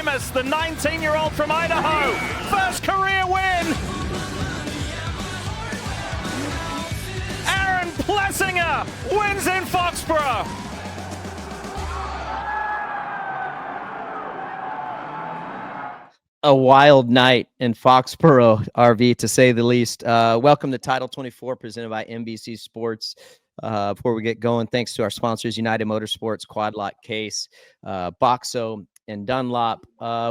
Hymas, the 19-year-old from Idaho. First career win. Aaron Plessinger wins in Foxborough. A wild night in Foxborough, RV, to say the least. Welcome to Title 24, presented by NBC Sports. Before we get going, thanks to our sponsors, United Motorsports, Quad Lock Case, Boxo, and Dunlop.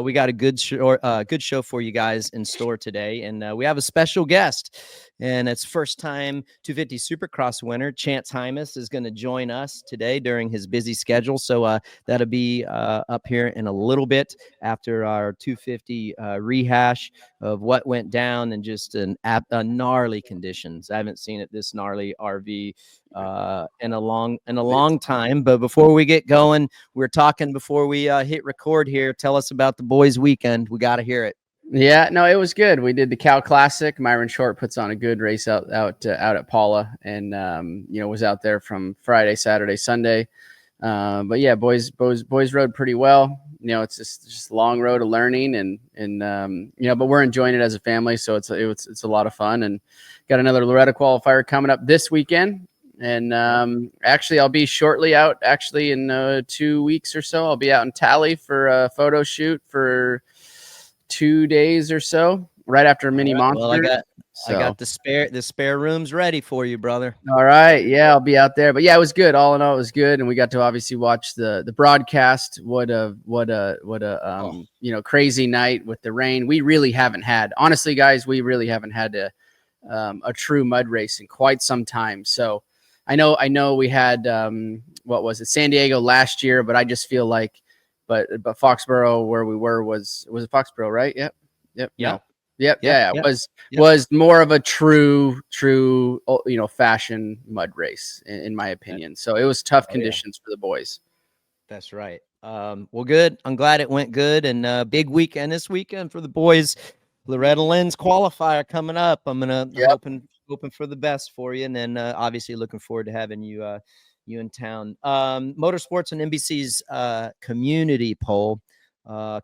We got a good show for you guys in store today, and we have a special guest, and it's first-time 250 Supercross winner Chance Hymas is going to join us today during his busy schedule. So that'll be up here in a little bit after our 250 rehash of what went down and just a gnarly conditions. I haven't seen it this gnarly RV in a long time. But before we get going, we're talking before we hit record here. Tell us about the boys' weekend. We got to hear it. Yeah, no, it was good. We did the Cal Classic. Myron Short puts on a good race out at Paula, and was out there from Friday, Saturday, Sunday. But yeah, boys rode pretty well. It's just a long road of learning, and but we're enjoying it as a family, so it's a lot of fun. And got another Loretta qualifier coming up this weekend. And actually, I'll be shortly out. Actually, in 2 weeks or so, I'll be out in Tally for a photo shoot for 2 days or so, right after Mini Monster. Well, I got the spare rooms ready for you, brother. All right, yeah, I'll be out there. But yeah, it was good. All in all, it was good, and we got to obviously watch the broadcast. What a crazy night with the rain. We really haven't had, honestly, guys. We really haven't had a true mud race in quite some time. So I know we had what was it, San Diego last year, but I just feel like, but Foxborough, where we were, was it Foxborough, right? Yep. Yeah. Yep. Was more of a true fashion mud race in my opinion. So it was tough conditions for the boys. That's right. Well, good. I'm glad it went good, and big weekend this weekend for the boys. Loretta Lynn's qualifier coming up. I'm hoping for the best for you, and then obviously looking forward to having you in town. Motorsports and NBC's community poll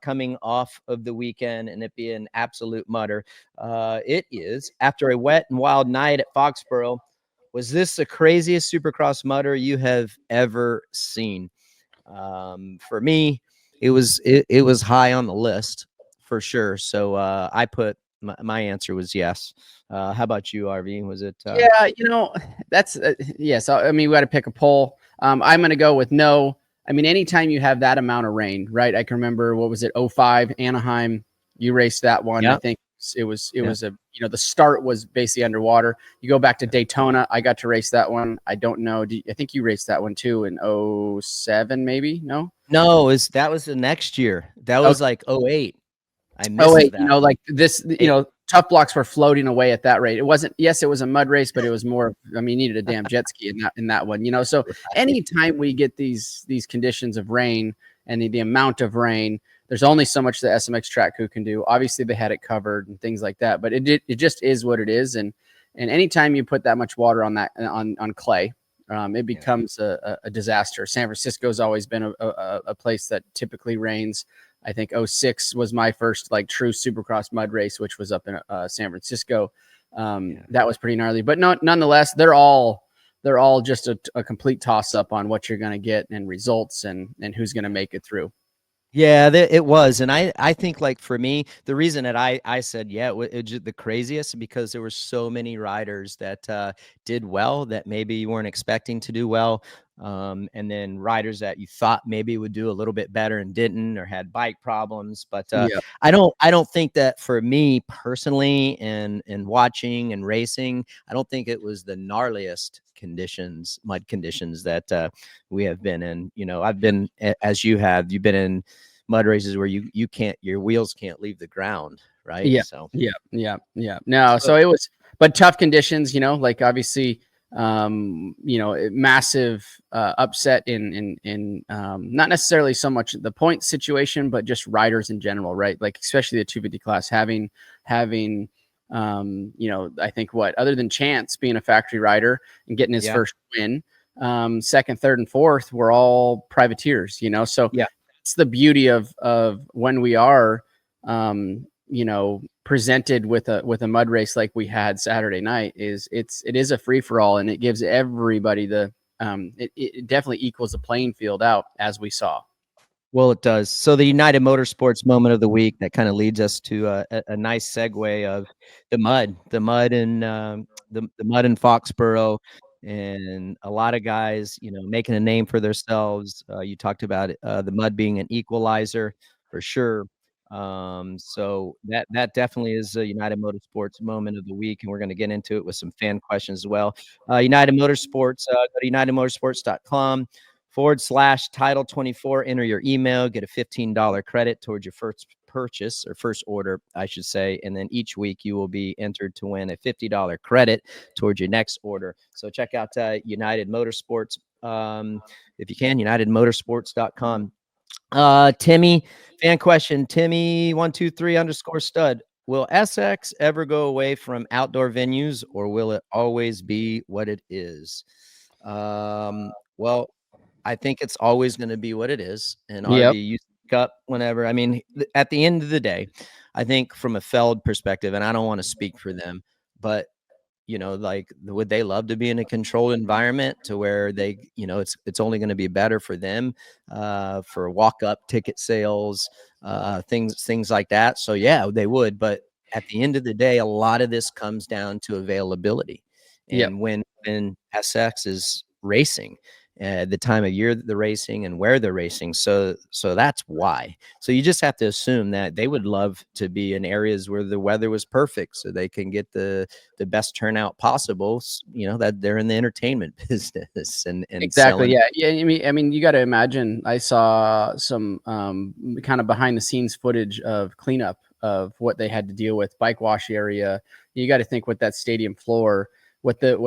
coming off of the weekend, and it being an absolute mutter. It is, after a wet and wild night at Foxborough, was this the craziest Supercross mutter you have ever seen? For me, it was high on the list for sure. So I put my answer was yes. How about you, RV? Was it? That's yes. I mean, we got to pick a poll. I'm going to go with no. I mean, anytime you have that amount of rain, right? I can remember, what was it? 05 Anaheim. You raced that one. Yep. I think it was the start was basically underwater. You go back to Daytona. I got to race that one. I don't know. I think you raced that one too in 07, maybe? No, that was the next year. That was like 08. I missed that. Tough blocks were floating away at that rate. It wasn't, yes, it was a mud race, but it was more, you needed a damn jet ski in that one, So anytime we get these conditions of rain and the amount of rain, there's only so much the SMX track crew can do. Obviously they had it covered and things like that, but it just is what it is. And anytime you put that much water on that, on clay, it becomes a disaster. San Francisco's always been a place that typically rains. I think 06 was my first true Supercross mud race, which was up in San Francisco. That was pretty gnarly, but nonetheless, they're all just a complete toss up on what you're going to get and results and who's going to make it through. Yeah, it was. And I think for me, the reason that I said, it was the craziest because there were so many riders that did well that maybe you weren't expecting to do well. And then riders that you thought maybe would do a little bit better and didn't, or had bike problems. But I don't think that for me personally and watching and racing, I don't think it was the gnarliest mud conditions that we have been in. I've been, as you've been in mud races where your wheels can't leave the ground, right? Yeah. So No, so it was, but tough conditions, obviously, massive upset in not necessarily so much the point situation, but just riders in general, right? Especially the 250 class having I think other than Chance being a factory rider and getting his first win, second, third, and fourth were all privateers, so that's the beauty of when we are, presented with a mud race like we had Saturday night. It is a free for all, and it gives everybody it definitely equals the playing field out, as we saw. Well, it does. So the United Motorsports moment of the week, that kind of leads us to a nice segue of the mud in the mud in Foxborough, and a lot of guys, making a name for themselves. You talked about the mud being an equalizer for sure. So that definitely is a United Motorsports moment of the week, and we're going to get into it with some fan questions as well. United Motorsports, go to unitedmotorsports.com/title 24, enter your email, get a $15 credit towards your first purchase, or first order, I should say. And then each week you will be entered to win a $50 credit towards your next order. So check out United Motorsports. If you can, unitedmotorsports.com. Timmy, fan question, Timmy123_stud. Will SX ever go away from outdoor venues, or will it always be what it is? Well, I think it's always going to be what it is. And RV, you speak up whenever. I mean, at the end of the day, I think from a Feld perspective, and I don't want to speak for them, but like, would they love to be in a controlled environment to where they, it's only going to be better for them, for walk-up ticket sales, things like that. So yeah, they would. But at the end of the day, a lot of this comes down to availability. And when SX is racing, the time of year that they're racing and where they're racing. So that's why. So you just have to assume that they would love to be in areas where the weather was perfect, so they can get the best turnout possible. That they're in the entertainment business and exactly. selling. Yeah. I mean, you got to imagine, I saw some kind of behind the scenes footage of cleanup of what they had to deal with, bike wash area. You got to think with that stadium floor, what the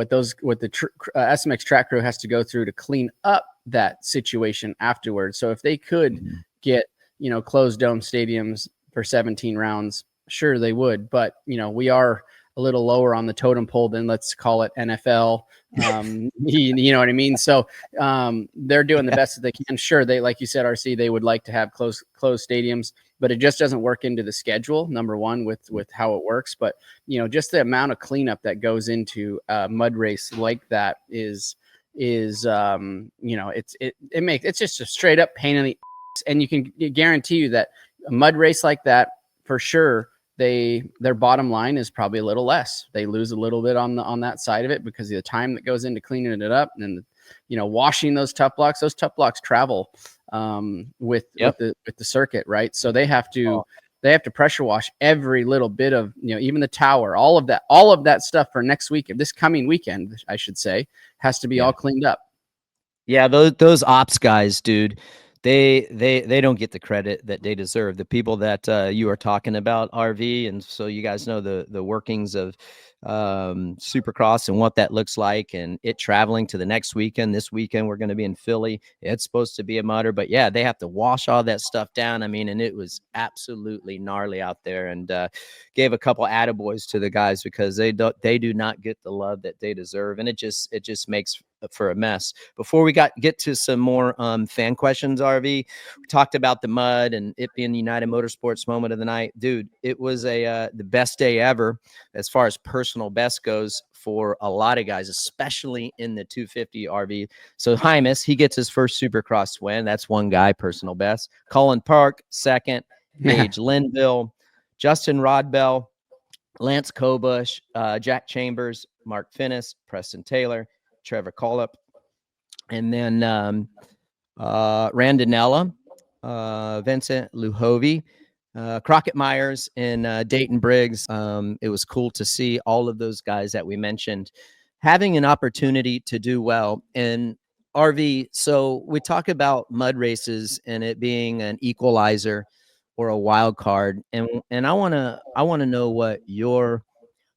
SMX track crew has to go through to clean up that situation afterwards. So if they could get, closed dome stadiums for 17 rounds, sure they would. But, we are a little lower on the totem pole than, let's call it, NFL. You know what I mean? So they're doing the best that they can. Sure, they, like you said, RC, they would like to have closed stadiums, but it just doesn't work into the schedule, number one, with how it works. But just the amount of cleanup that goes into a mud race like that is it's just a straight up pain in the ass. And you can guarantee you that a mud race like that, for sure, their bottom line is probably a little less. They lose a little bit on that side of it because of the time that goes into cleaning it up, and washing those tough blocks. Those tough blocks travel with the circuit, right? So they have to pressure wash every little bit of, even the tower, all of that stuff for next week. This coming weekend, I should say, has to be all cleaned up. Yeah, those ops guys, dude, they don't get the credit that they deserve. The people that you are talking about, RV, and so you guys know the workings of Supercross and what that looks like, and it traveling to the next weekend. This weekend we're going to be in Philly. It's supposed to be a mudder, but yeah, they have to wash all that stuff down. I mean, and it was absolutely gnarly out there, and gave a couple attaboys to the guys, because they do not get the love that they deserve, and it just makes for a mess. Before we get to some more fan questions, RV, we talked about the mud and it being the United Motorsports moment of the night. Dude, it was the best day ever as far as personal best goes for a lot of guys, especially in the 250 RV. So Hymas, he gets his first Supercross win. That's one guy, personal best. Colin Park, second. Gage Linville, Justin Rodbell, Lance Kobush, Jack Chambers, Mark Finnis, Preston Taylor, Trevor Collup, and then Randonella, Vincent Luhovi, Crockett Myers, and Dayton Briggs. It was cool to see all of those guys that we mentioned having an opportunity to do well. And RV, so we talk about mud races and it being an equalizer or a wild card, and I want to know what your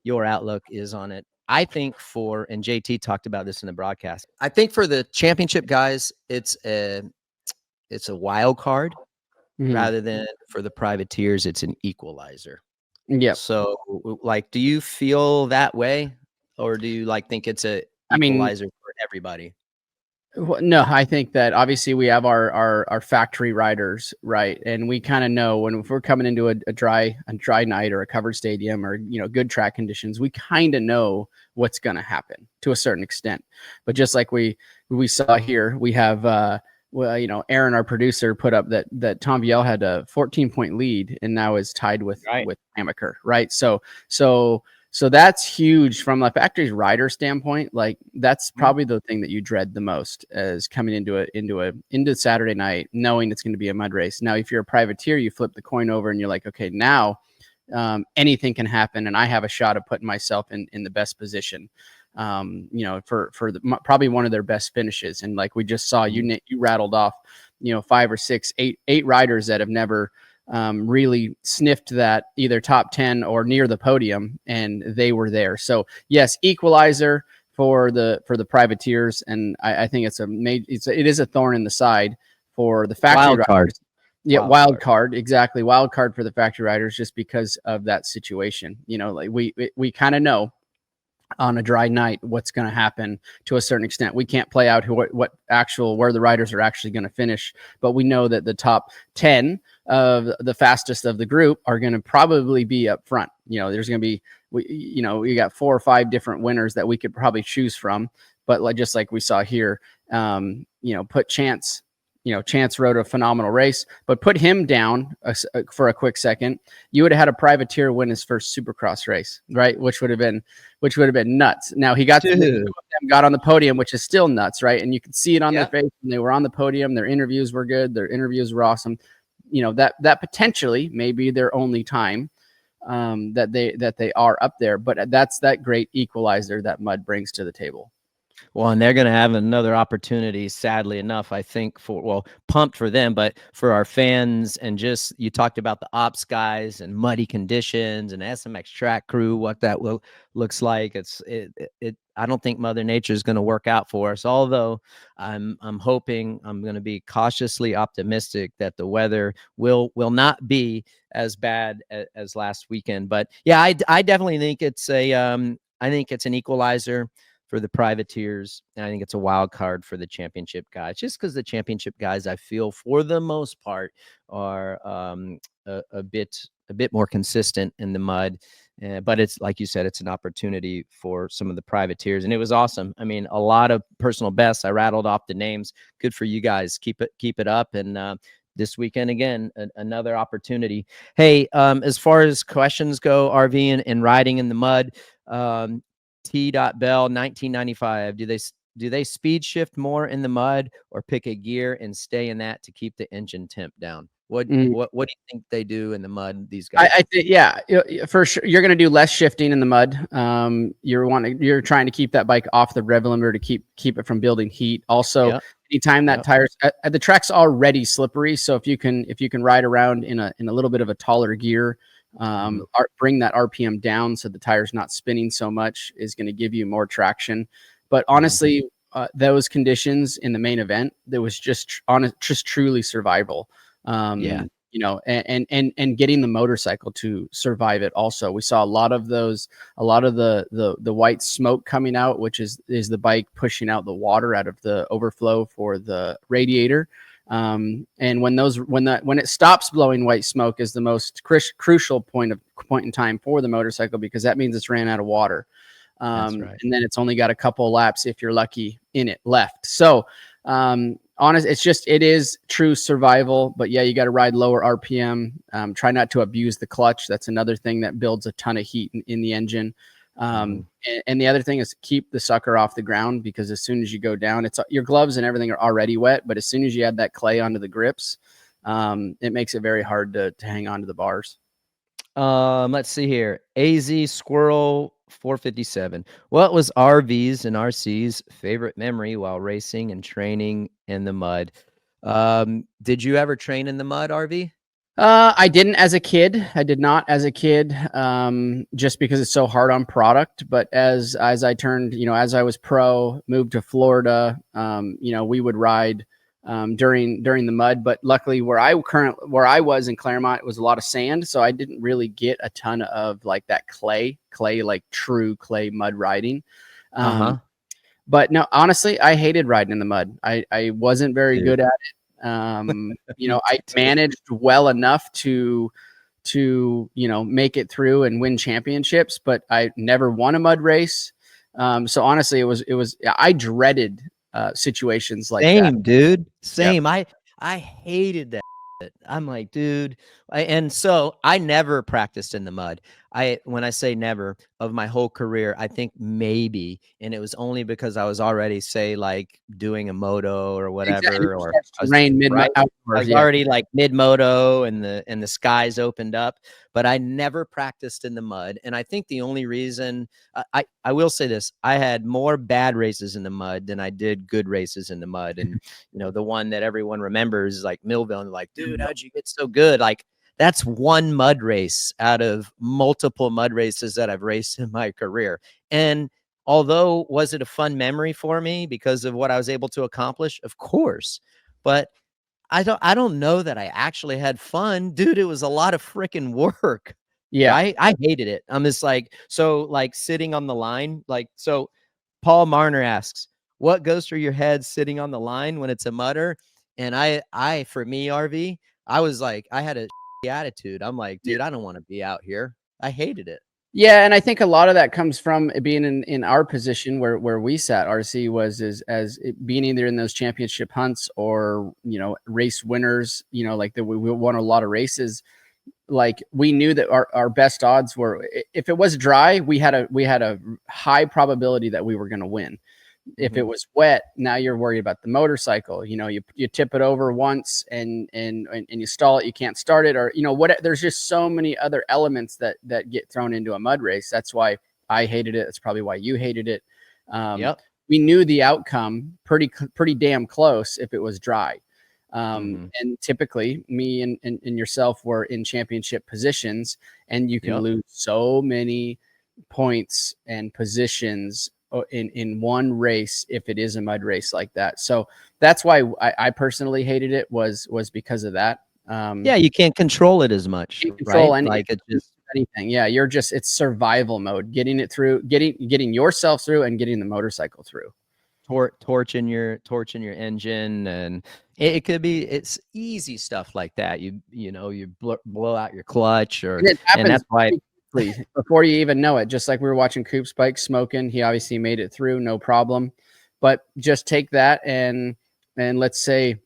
outlook is on it. I think and JT talked about this in the broadcast, I think for the championship guys, it's a wild card, rather than for the privateers, it's an equalizer. Yeah. So, like, do you feel that way, or do you think it's a equalizer for everybody? Well, no, I think that obviously we have our factory riders, right? And we kind of know if we're coming into a dry night or a covered stadium or, good track conditions, we kind of know what's going to happen to a certain extent. But just like we saw here, we have, Aaron, our producer, put up that Tom Vialle had a 14-point lead and now is tied with Amaker, right? So that's huge from a factory's rider standpoint. Like that's probably the thing that you dread the most as coming into Saturday night, knowing it's going to be a mud race. Now, if you're a privateer, you flip the coin over and you're like, okay, now anything can happen, and I have a shot of putting myself in the best position. For probably one of their best finishes. And like we just saw, you rattled off, 5 or 6, 8 riders that have never really sniffed that either top 10 or near the podium, and they were there. So yes, equalizer for the privateers, and I think it is a thorn in the side for the factory riders. Yeah, wild card, exactly. Wild card for the factory riders, just because of that situation. Like we kind of know on a dry night what's going to happen to a certain extent. We can't play out where the riders are actually going to finish, but we know that the top 10 of the fastest of the group are going to probably be up front. There's going to be, we got 4 or 5 different winners that we could probably choose from, but just like we saw here, put Chance. Chance rode a phenomenal race, but put him down for a quick second. You would have had a privateer win his first Supercross race, right? Which would have been nuts. Now he got on the podium, which is still nuts, right? And you could see it on their face when they were on the podium. Their interviews were good. Their interviews were awesome. That potentially may be their only time that they are up there, but that's that great equalizer that mud brings to the table. Well, and they're going to have another opportunity, sadly enough, I think, pumped for them, but for our fans. And just, you talked about the ops guys and muddy conditions and SMX track crew, what that looks like. I don't think Mother Nature is going to work out for us, although I'm hoping, I'm going to be cautiously optimistic that the weather will not be as bad as last weekend. But yeah, I definitely think it's an equalizer for the privateers, and I think it's a wild card for the championship guys, just because the championship guys, I feel, for the most part, are a bit more consistent in the mud. But it's like you said, it's an opportunity for some of the privateers, and it was awesome. I mean, a lot of personal bests. I rattled off the names. Good for you guys. Keep it up, and this weekend again, another opportunity. Hey, as far as questions go, RV and riding in the mud. T.Bell 1995. Do they speed shift more in the mud or pick a gear and stay in that to keep the engine temp down? What do you think they do in the mud? These guys, I think, yeah, for sure. You're going to do less shifting in the mud. You're trying to keep that bike off the rev limiter to keep it from building heat. Also, anytime that tires, the track's already slippery, so if you can ride around in a little bit of a taller gear, bring that RPM down so the tire's not spinning so much, is going to give you more traction. But honestly, those conditions in the main event, there was just truly survival. And getting the motorcycle to survive it. Also, we saw a lot of the white smoke coming out, which is the bike pushing out the water out of the overflow for the radiator. And when it stops blowing white smoke is the most crucial point in time for the motorcycle, because that means it's ran out of water. That's right. And then it's only got a couple laps, if you're lucky, in it left. So, it is true survival, but yeah, you got to ride lower RPM. Try not to abuse the clutch. That's another thing that builds a ton of heat in the engine. And the other thing is keep the sucker off the ground, because as soon as you go down, your gloves and everything are already wet, but as soon as you add that clay onto the grips, it makes it very hard to hang on to the bars. Let's see here. AZ Squirrel 457. What was RVs and RCs favorite memory while racing and training in the mud? Did you ever train in the mud, RV? I didn't as a kid. I did not as a kid, just because it's so hard on product. But as I turned, as I was pro, moved to Florida, we would ride during the mud. But luckily, where I was in Claremont, it was a lot of sand, so I didn't really get a ton of like that clay, like true clay mud riding. But no, honestly, I hated riding in the mud. I wasn't very good at it. I managed well enough to make it through and win championships, but I never won a mud race. So honestly, I dreaded situations like that. Same, dude. Same. Yep. I hated that. I'm like, dude. And so I never practiced in the mud. When I say never, of my whole career, I think maybe, and it was only because I was already, say, like doing a moto or whatever, exactly. or rain mid right? outdoors, I was already like mid moto, and the skies opened up, but I never practiced in the mud. And I think the only reason I will say this, I had more bad races in the mud than I did good races in the mud. And the one that everyone remembers is like Millville, and like, dude, how'd you get so good? Like, that's one mud race out of multiple mud races that I've raced in my career. And although, was it a fun memory for me because of what I was able to accomplish? Of course. But I don't know that I actually had fun, dude. It was a lot of freaking work. Yeah. I hated it. I'm just like, so like sitting on the line, like, so Paul Marner asks, what goes through your head sitting on the line when it's a mudder? And I, for me, RV, I was like, I had a attitude. I'm like, dude, I don't want to be out here. I hated it. Yeah, and I think a lot of that comes from being in our position where we sat. RC was as being either in those championship hunts or race winners. Like that we won a lot of races. Like we knew that our best odds were, if it was dry, we had a high probability that we were going to win. If it was wet, now you're worried about the motorcycle. You tip it over once and you stall it, you can't start it, or there's just so many other elements that get thrown into a mud race. That's why I hated it. That's probably why you hated it. Yep. We knew the outcome pretty damn close if it was dry. And typically me and yourself were in championship positions, and you can lose so many points and positions in one race if it is a mud race like that. So that's why I personally hated it, was because of that. Yeah, you can't control it as much, right? Like it's just anything. Yeah, it's survival mode, getting it through, getting yourself through, and getting the motorcycle through. Torching your engine, and it's easy stuff like that. You blow out your clutch, and that's why. Before you even know it, just like we were watching Coop's bike smoking, he obviously made it through, no problem. But just take that and let's say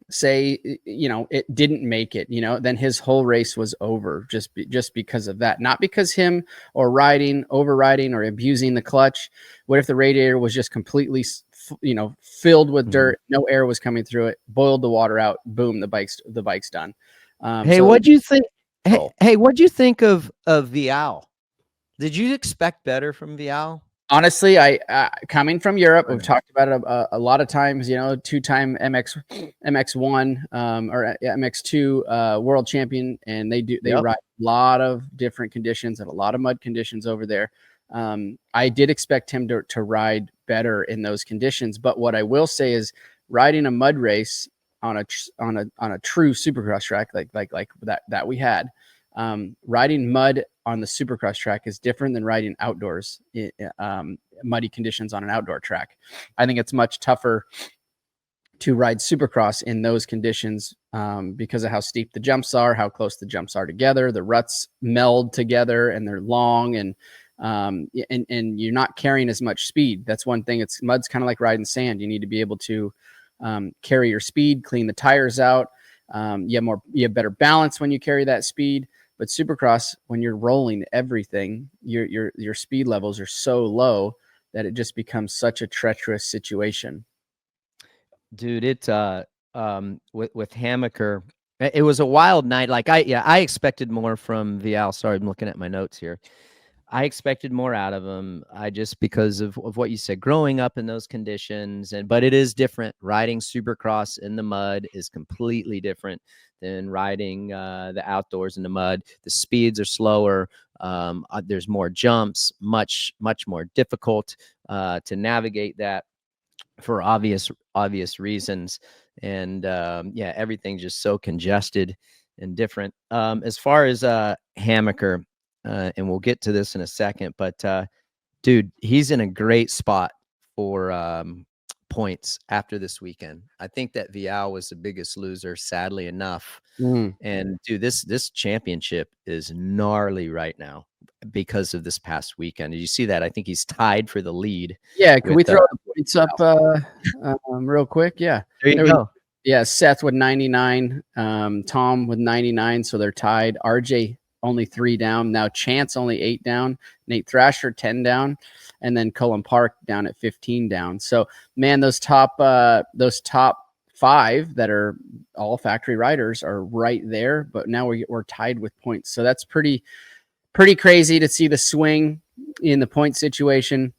it didn't make it, then his whole race was over just because of that. Not because him or overriding or abusing the clutch. What if the radiator was just completely filled with dirt, no air was coming through it, boiled the water out, boom, the bike's done. Hey, what'd you think? Hey, what'd you think of Vialle? Did you expect better from Vialle? Honestly, I coming from Europe, we've talked about it a lot of times. Two-time MX1 or MX2 world champion, and they ride a lot of different conditions and a lot of mud conditions over there. I did expect him to ride better in those conditions, but what I will say is riding a mud race on a true Supercross track like that we had, riding mud on the Supercross track is different than riding outdoors, muddy conditions on an outdoor track. I think it's much tougher to ride Supercross in those conditions because of how steep the jumps are, how close the jumps are together. The ruts meld together and they're long, and you're not carrying as much speed. That's one thing. Mud's kind of like riding sand. You need to be able to carry your speed, clean the tires out. You have better balance when you carry that speed. But Supercross, when you're rolling everything, your speed levels are so low that it just becomes such a treacherous situation. Dude, with Hammaker, it was a wild night. Like I expected more from Vialle. Sorry, I'm looking at my notes here. I expected more out of him. Just because of what you said, growing up in those conditions, but it is different. Riding Supercross in the mud is completely different than riding the outdoors in the mud. The speeds are slower. There's more jumps, much more difficult to navigate that for obvious reasons. And everything's just so congested and different. As far as Hammaker, and we'll get to this in a second, but dude, he's in a great spot for points after this weekend. I think that Vialle was the biggest loser, sadly enough. And dude, this championship is gnarly right now because of this past weekend. Did you see that? I think he's tied for the lead. Yeah, can we throw the points up real quick? Yeah, there you go. Yeah, Seth with 99, Tom with 99, so they're tied. RJ only 3 down. Now Chance only 8 down. Nate Thrasher 10 down, and then Cullen Park down at 15 down. So man, those top 5 that are all factory riders are right there. But now we're tied with points. So that's pretty crazy to see the swing in the point situation.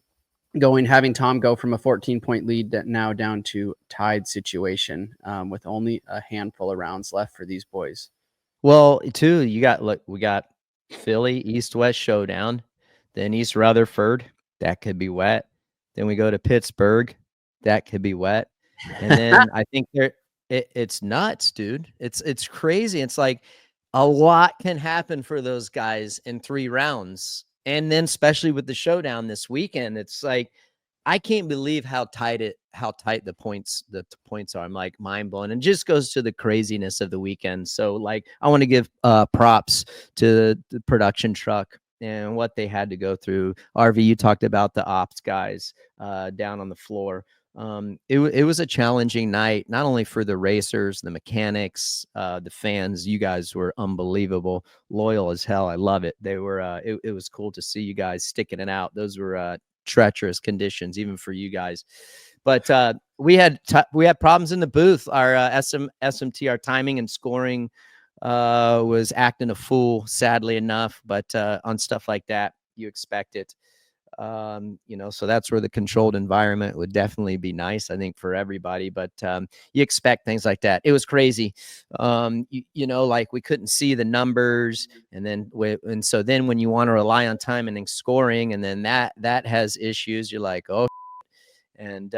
Having Tom go from a 14-point lead now down to tied situation with only a handful of rounds left for these boys. Well, too, we got Philly East-West showdown, then East Rutherford, that could be wet. Then we go to Pittsburgh, that could be wet. And then I think it's nuts, dude. It's crazy. It's like a lot can happen for those guys in 3 rounds. And then especially with the showdown this weekend, it's like I can't believe how tight the points are. I'm like mind blown, and just goes to the craziness of the weekend. So like I want to give props to the production truck and what they had to go through. RV, you talked about the ops guys down on the floor. It was a challenging night, not only for the racers, the mechanics, the fans. You guys were unbelievable, loyal as hell. I love it. They were it was cool to see you guys sticking it out. Those were treacherous conditions even for you guys, but we had problems in the booth. Our SMT, our timing and scoring was acting a fool, sadly enough, but on stuff like that you expect it. So that's where the controlled environment would definitely be nice, I think, for everybody. But you expect things like that. It was crazy. Like we couldn't see the numbers, and so then when you want to rely on time and then scoring, and then that has issues, you're like, oh. And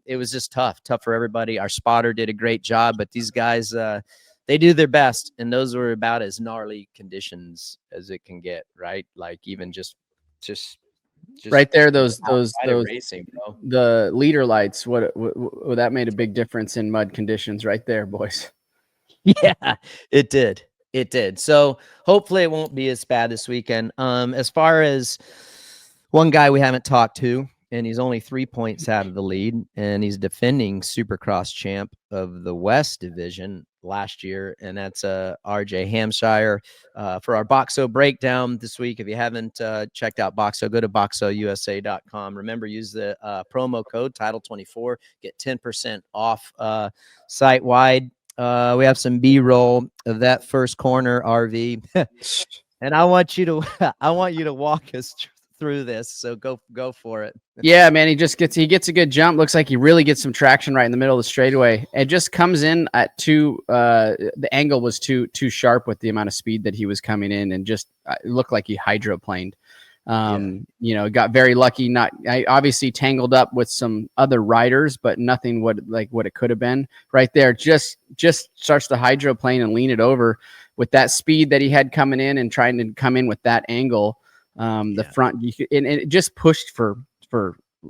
it was just tough for everybody. Our spotter did a great job, but these guys, they do their best, and those were about as gnarly conditions as it can get, right? Like even just right there, those racing, bro. The leader lights, what that made a big difference in mud conditions right there, boys. Yeah, it did. So hopefully it won't be as bad this weekend. As far as one guy we haven't talked to, and he's only 3 points out of the lead, and he's defending Supercross champ of the West Division last year, and that's RJ Hampshire. For our Boxo breakdown this week, if you haven't checked out Boxo, go to boxousa.com. Remember, use the promo code Title24, get 10% off site-wide. We have some B-roll of that first corner, RV, and I want you to walk us through this, so go for it. Yeah, man, he gets a good jump. Looks like he really gets some traction right in the middle of the straightaway. It just comes in at the angle was too sharp with the amount of speed that he was coming in, and just it looked like he hydroplaned. Got very lucky. Obviously tangled up with some other riders, but nothing what it could have been. Right there, just starts to hydroplane and lean it over with that speed that he had coming in and trying to come in with that angle. The front, and it just pushed for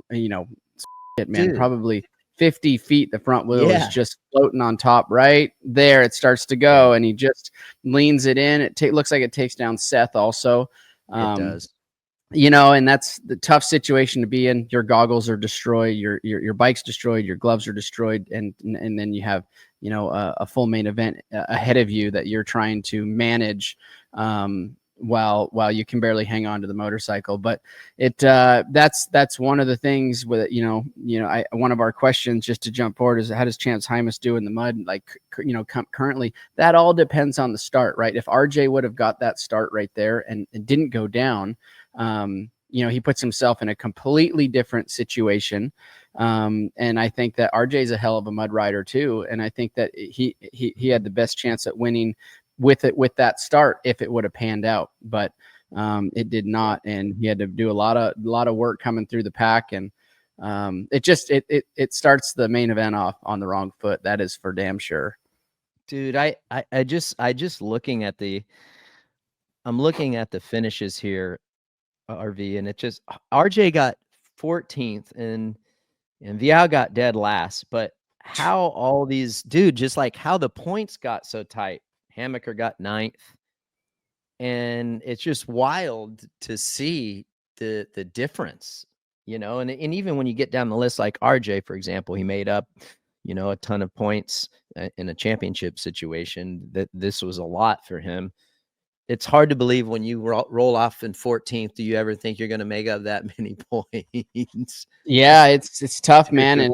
Dude. Probably 50 feet. The front wheel is just floating on top. Right there, it starts to go, and he just leans it in. It looks like it takes down Seth also. It does. And that's the tough situation to be in. Your goggles are destroyed, your bike's destroyed, your gloves are destroyed, and then you have a full main event ahead of you that you're trying to manage. While you can barely hang on to the motorcycle. But that's one of the things with one of our questions, just to jump forward, is how does Chance Hymas do in the mud? Currently, that all depends on the start, right? If RJ would have got that start right there and didn't go down, he puts himself in a completely different situation. And I think that RJ is a hell of a mud rider too, and I think that he had the best chance at winning with that start if it would have panned out, but it did not, and he had to do a lot of work coming through the pack, and it starts the main event off on the wrong foot. That is for damn sure. Dude, I just looking at the finishes here, RV, and it just RJ got 14th, and and Vialle got dead last. But how all these, dude, just like how the points got so tight. Hammaker got 9th. And it's just wild to see the difference, you know, and even when you get down the list, like RJ, for example, he made up, you know, a ton of points in a championship situation. That this was a lot for him. It's hard to believe when you roll off in 14th. Do you ever think you're going to make up that many points? Yeah, it's tough, man, and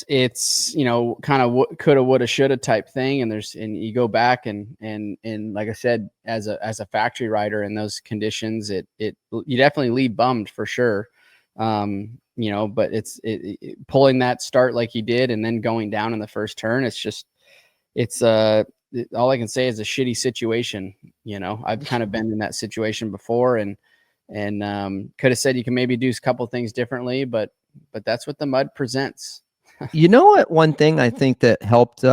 it's you know, kind of coulda, woulda, shoulda type thing. And you go back and like I said, as a factory rider in those conditions, you definitely leave bummed for sure. You know, but it's pulling that start like he did and then going down in the first turn. It's all I can say is a shitty situation. You know, I've kind of been in that situation before, and could have said you can maybe do a couple things differently, but that's what the mud presents. You know what? One thing I think that helped,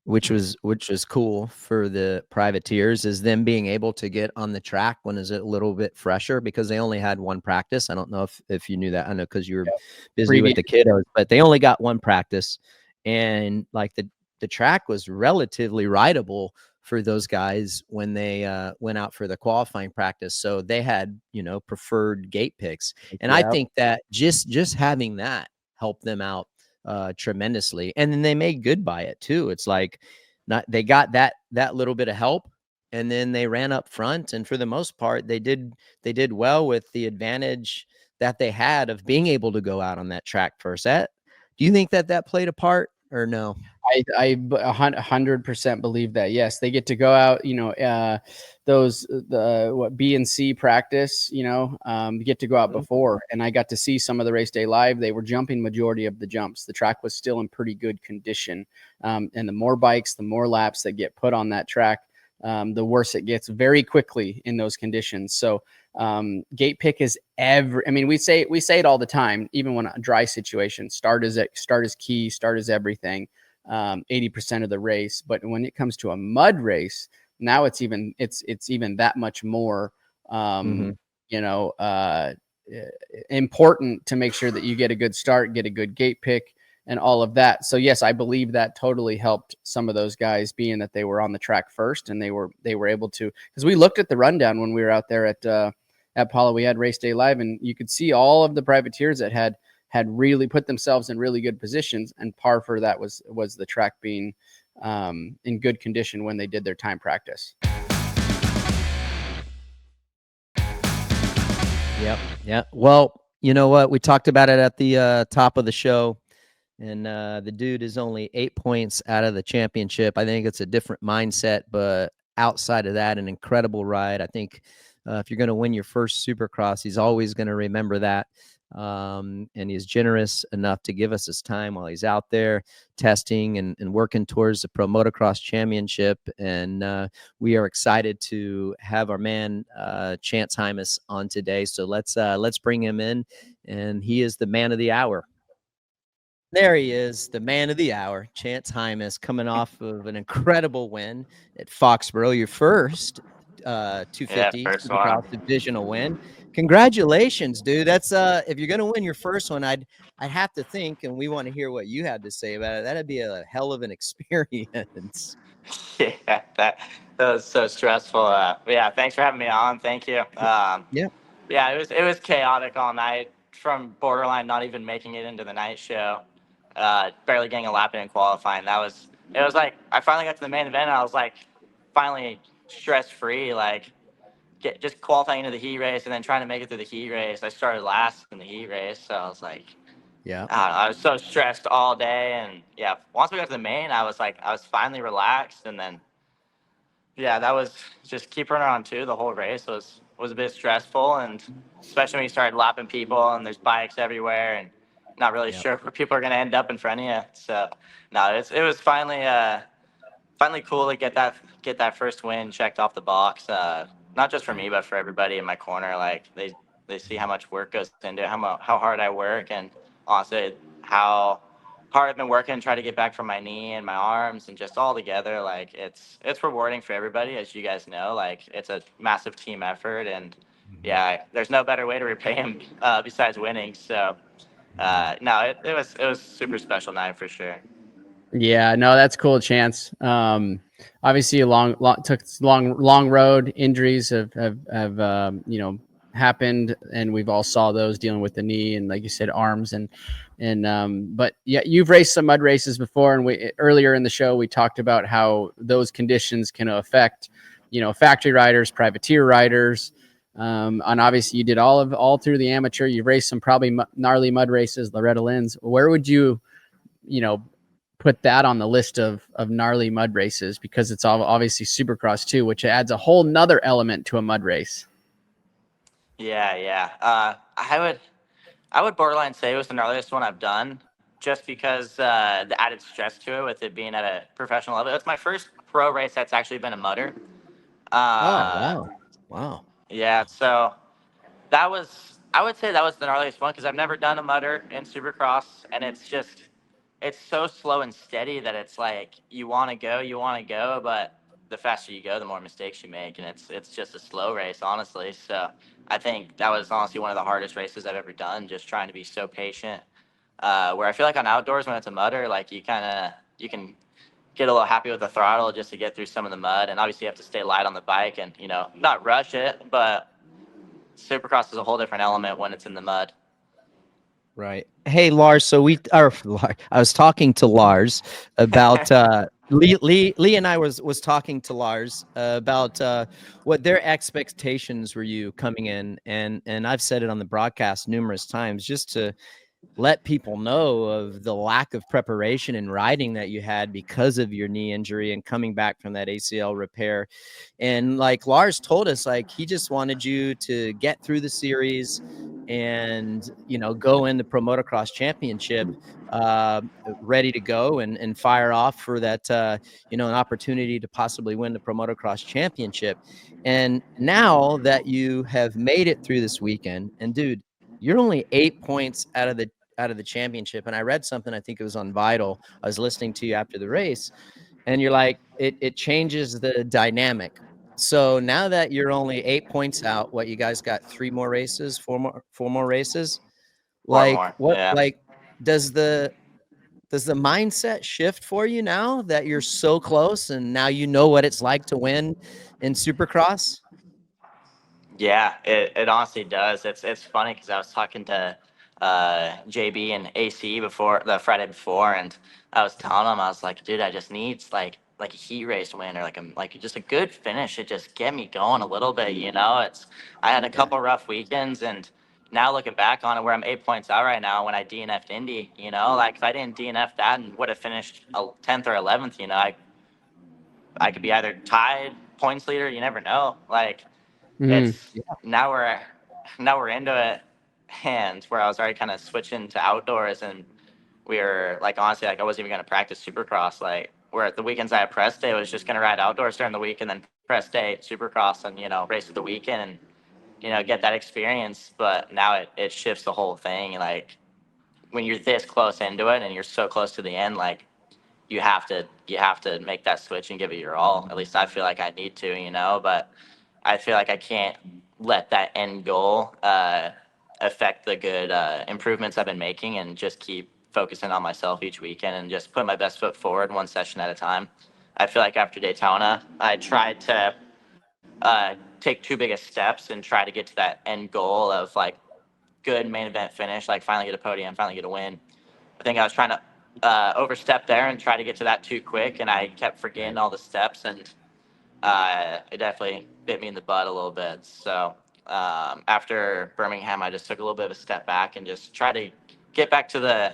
which was cool for the privateers, is them being able to get on the track when it's a little bit fresher, because they only had one practice. I don't know if you knew that. I know because you were busy with the kiddos, but they only got one practice, and like the track was relatively rideable for those guys when they went out for the qualifying practice. So they had, you know, preferred gate picks. And I think that just having that helped them out tremendously. And then they made good by it too. It's like they got that little bit of help, and then they ran up front. And for the most part, they did well with the advantage that they had of being able to go out on that track first. Do you think that played a part or no? I 100% believe that. Yes, they get to go out, you know, what B and C practice, you know, get to go out before. And I got to see some of the race day live. They were jumping majority of the jumps. The track was still in pretty good condition. And the more bikes, the more laps that get put on that track, the worse it gets very quickly in those conditions. So gate pick is I mean, we say it all the time, even when a dry situation, start is key, start is everything. 80% of the race. But when it comes to a mud race, now it's even that much more, you know, important to make sure that you get a good start, get a good gate pick, and all of that. So yes, I believe that totally helped some of those guys, being that they were on the track first, and they were able to, because we looked at the rundown when we were out there at Paula. We had race day live, and you could see all of the privateers that had really put themselves in really good positions, and par for that was the track being in good condition when they did their time practice. Yep. Well, you know what? We talked about it at the top of the show, and the dude is only 8 points out of the championship. I think it's a different mindset, but outside of that, an incredible ride. I think if you're going to win your first Supercross, he's always going to remember that. And he's generous enough to give us his time while he's out there testing and working towards the Pro Motocross Championship. And we are excited to have our man Chance Hymas on today. So let's bring him in, and he is the man of the hour. There he is, the man of the hour, Chance Hymas, coming off of an incredible win at Foxborough, your first 250 Supercross divisional win. Congratulations, dude. That's if you're gonna win your first one, I'd have to think, and we want to hear what you had to say about it. That'd be a hell of an experience. Yeah, that was so stressful. Yeah, thanks for having me on. Thank you. Yeah, it was chaotic all night, from borderline not even making it into the night show, barely getting a lap in qualifying. It was like I finally got to the main event, and I was like finally stress free, like just qualifying into the heat race and then trying to make it through the heat race. I started last in the heat race, so I was like, I was so stressed all day. And yeah, once we got to the main, I was finally relaxed. And then that was just keep running on two. The whole race was a bit stressful, and especially when you started lapping people and there's bikes everywhere and not really sure where people are going to end up in front of you. So no, it was finally cool to get that first win checked off the box. Not just for me, but for everybody in my corner. Like they see how much work goes into it, how hard I work, and honestly how hard I've been working to try to get back from my knee and my arms, and just all together. Like it's rewarding for everybody, as you guys know. Like it's a massive team effort, and there's no better way to repay him besides winning. So no, it was super special night for sure. Yeah, no, that's cool, Chance. Obviously, took long road. Injuries have happened, and we've all saw those, dealing with the knee and, like you said, arms but yeah, you've raced some mud races before, and earlier in the show we talked about how those conditions can affect, factory riders, privateer riders. And obviously you did all through the amateur. You've raced some probably gnarly mud races, Loretta Lynn's. Where would you put that on the list of gnarly mud races? Because it's obviously Supercross too, which adds a whole nother element to a mud race. Yeah. I would borderline say it was the gnarliest one I've done, just because the added stress to it with it being at a professional level. It's my first pro race that's actually been a mudder. Wow. Yeah, so I would say that was the gnarliest one, because I've never done a mudder in Supercross, and it's so slow and steady that it's like you want to go, but the faster you go, the more mistakes you make, and it's just a slow race, honestly. So I think that was honestly one of the hardest races I've ever done, just trying to be so patient. Where I feel like on outdoors, when it's a mudder, like you can get a little happy with the throttle just to get through some of the mud, and obviously you have to stay light on the bike and not rush it, but Supercross is a whole different element when it's in the mud. Right. Hey, Lars. So I was talking to Lars about Lee and I was talking to Lars about what their expectations were you coming in, and I've said it on the broadcast numerous times, just to let people know of the lack of preparation and riding that you had because of your knee injury and coming back from that ACL repair. And like Lars told us, like he just wanted you to get through the series and go in the Pro Motocross Championship ready to go and fire off for that an opportunity to possibly win the Pro Motocross Championship. And now that you have made it through this weekend, and dude, you're only 8 points out of the championship. And I read something, I think it was on Vital, I was listening to you after the race, and you're like, it changes the dynamic. So now that you're only 8 points out, what, you guys got 4 more races? Like what, Yeah. like does the mindset shift for you now that you're so close and now you know what it's like to win in Supercross? Yeah, it honestly does. It's funny because I was talking to JB and AC before the Friday before, and I was telling him, I was like, dude, I just need like a heat race win, or like just a good finish to just get me going a little bit. I had a couple rough weekends, and now looking back on it, where I'm 8 points out right now, when I DNF'd Indy, like if I didn't DNF that and would have finished 10th or 11th, I could be either tied, points leader. You never know. Like it's now we're into it, and where I was already kind of switching to outdoors, and we were like, honestly, like I wasn't even going to practice Supercross. Like where at the weekends I had press day, I was just going to ride outdoors during the week, and then press day Supercross, and race of the weekend, and get that experience. But now it shifts the whole thing. Like when you're this close into it and you're so close to the end, like you have to make that switch and give it your all. At least I feel like I need to, but I feel like I can't let that end goal affect the good improvements I've been making, and just keep focusing on myself each weekend and just put my best foot forward, one session at a time. I feel like after Daytona, I tried to take too big of steps and try to get to that end goal of like good main event finish, like finally get a podium, finally get a win. I think I was trying to overstep there and try to get to that too quick, and I kept forgetting all the steps, and it definitely bit me in the butt a little bit. So after Birmingham, I just took a little bit of a step back and just try to get back to the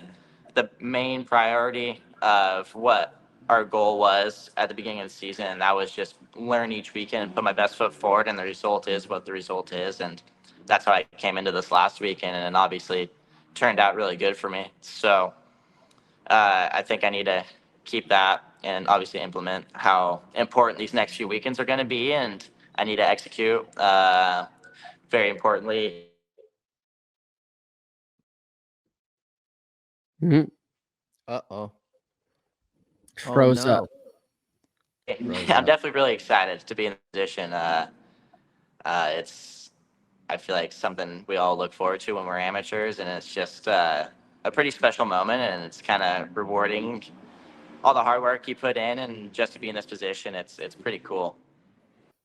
main priority of what our goal was at the beginning of the season, and that was just learn each weekend and put my best foot forward, and the result is what the result is. And that's how I came into this last weekend, and obviously turned out really good for me. So I think I need to keep that and obviously implement how important these next few weekends are going to be, and I need to execute very importantly. Uh-oh. Froze up. I'm definitely really excited to be in the position. It's, I feel like, something we all look forward to when we're amateurs, and it's just a pretty special moment, and it's kind of rewarding all the hard work you put in, and just to be in this position, it's pretty cool.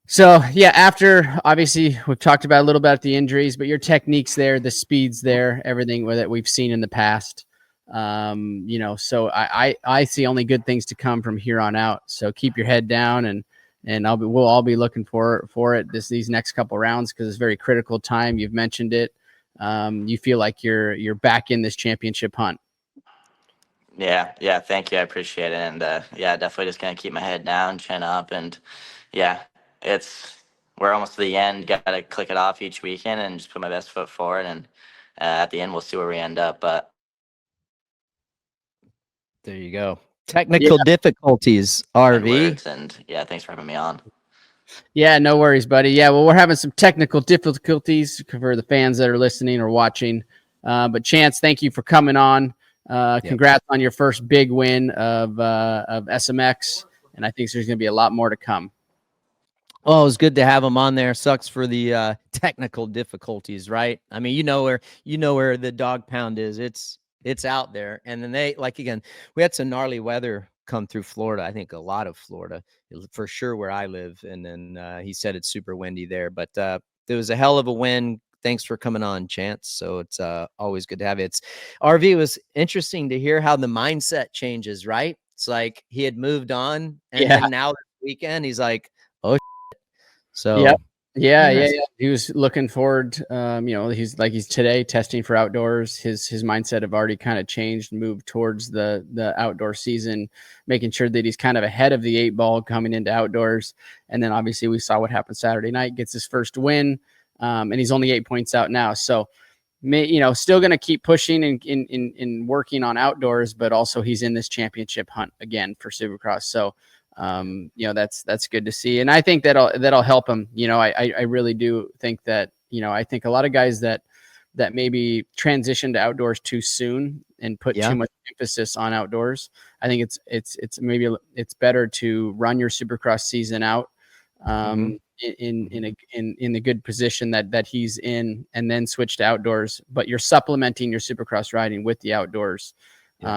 So yeah, after obviously we've talked about a little about the injuries, but your technique's there, the speed's there, everything that we've seen in the past. So I see only good things to come from here on out. So keep your head down, and we'll all be looking for it these next couple rounds, because it's very critical time. You've mentioned it. You feel like you're back in this championship hunt. Yeah, thank you, I appreciate it. And definitely just gonna keep my head down, chin up, and we're almost to the end. Got to click it off each weekend and just put my best foot forward, and at the end we'll see where we end up. But there you go. Technical difficulties, RV. And thanks for having me on. Yeah, no worries, buddy. Yeah, well, we're having some technical difficulties for the fans that are listening or watching. But Chance, thank you for coming on. Congrats on your first big win of SMX, and I think there's going to be a lot more to come. Oh, it was good to have him on there. Sucks for the technical difficulties, right? I mean, you know where the dog pound is. It's out there. And then we had some gnarly weather come through Florida. I think a lot of Florida, for sure where I live. And then he said it's super windy there, but there was a hell of a win. Thanks for coming on, Chance. So it's always good to have it. RV, was interesting to hear how the mindset changes, right? It's like he had moved on, and then now this weekend he's like, oh, so yeah. He was looking forward. He's today testing for outdoors. His mindset have already kind of changed, moved towards the outdoor season, making sure that he's kind of ahead of the 8 ball coming into outdoors. And then obviously we saw what happened Saturday night, gets his first win. And he's only 8 points out now. So, still going to keep pushing and working on outdoors, but also he's in this championship hunt again for Supercross. So, that's good to see. And I think that'll help him. I really do think that, I think a lot of guys that maybe transition to outdoors too soon and put too much emphasis on outdoors. I think it's better to run your Supercross season out, in the good position that he's in, and then switch to outdoors, but you're supplementing your Supercross riding with the outdoors,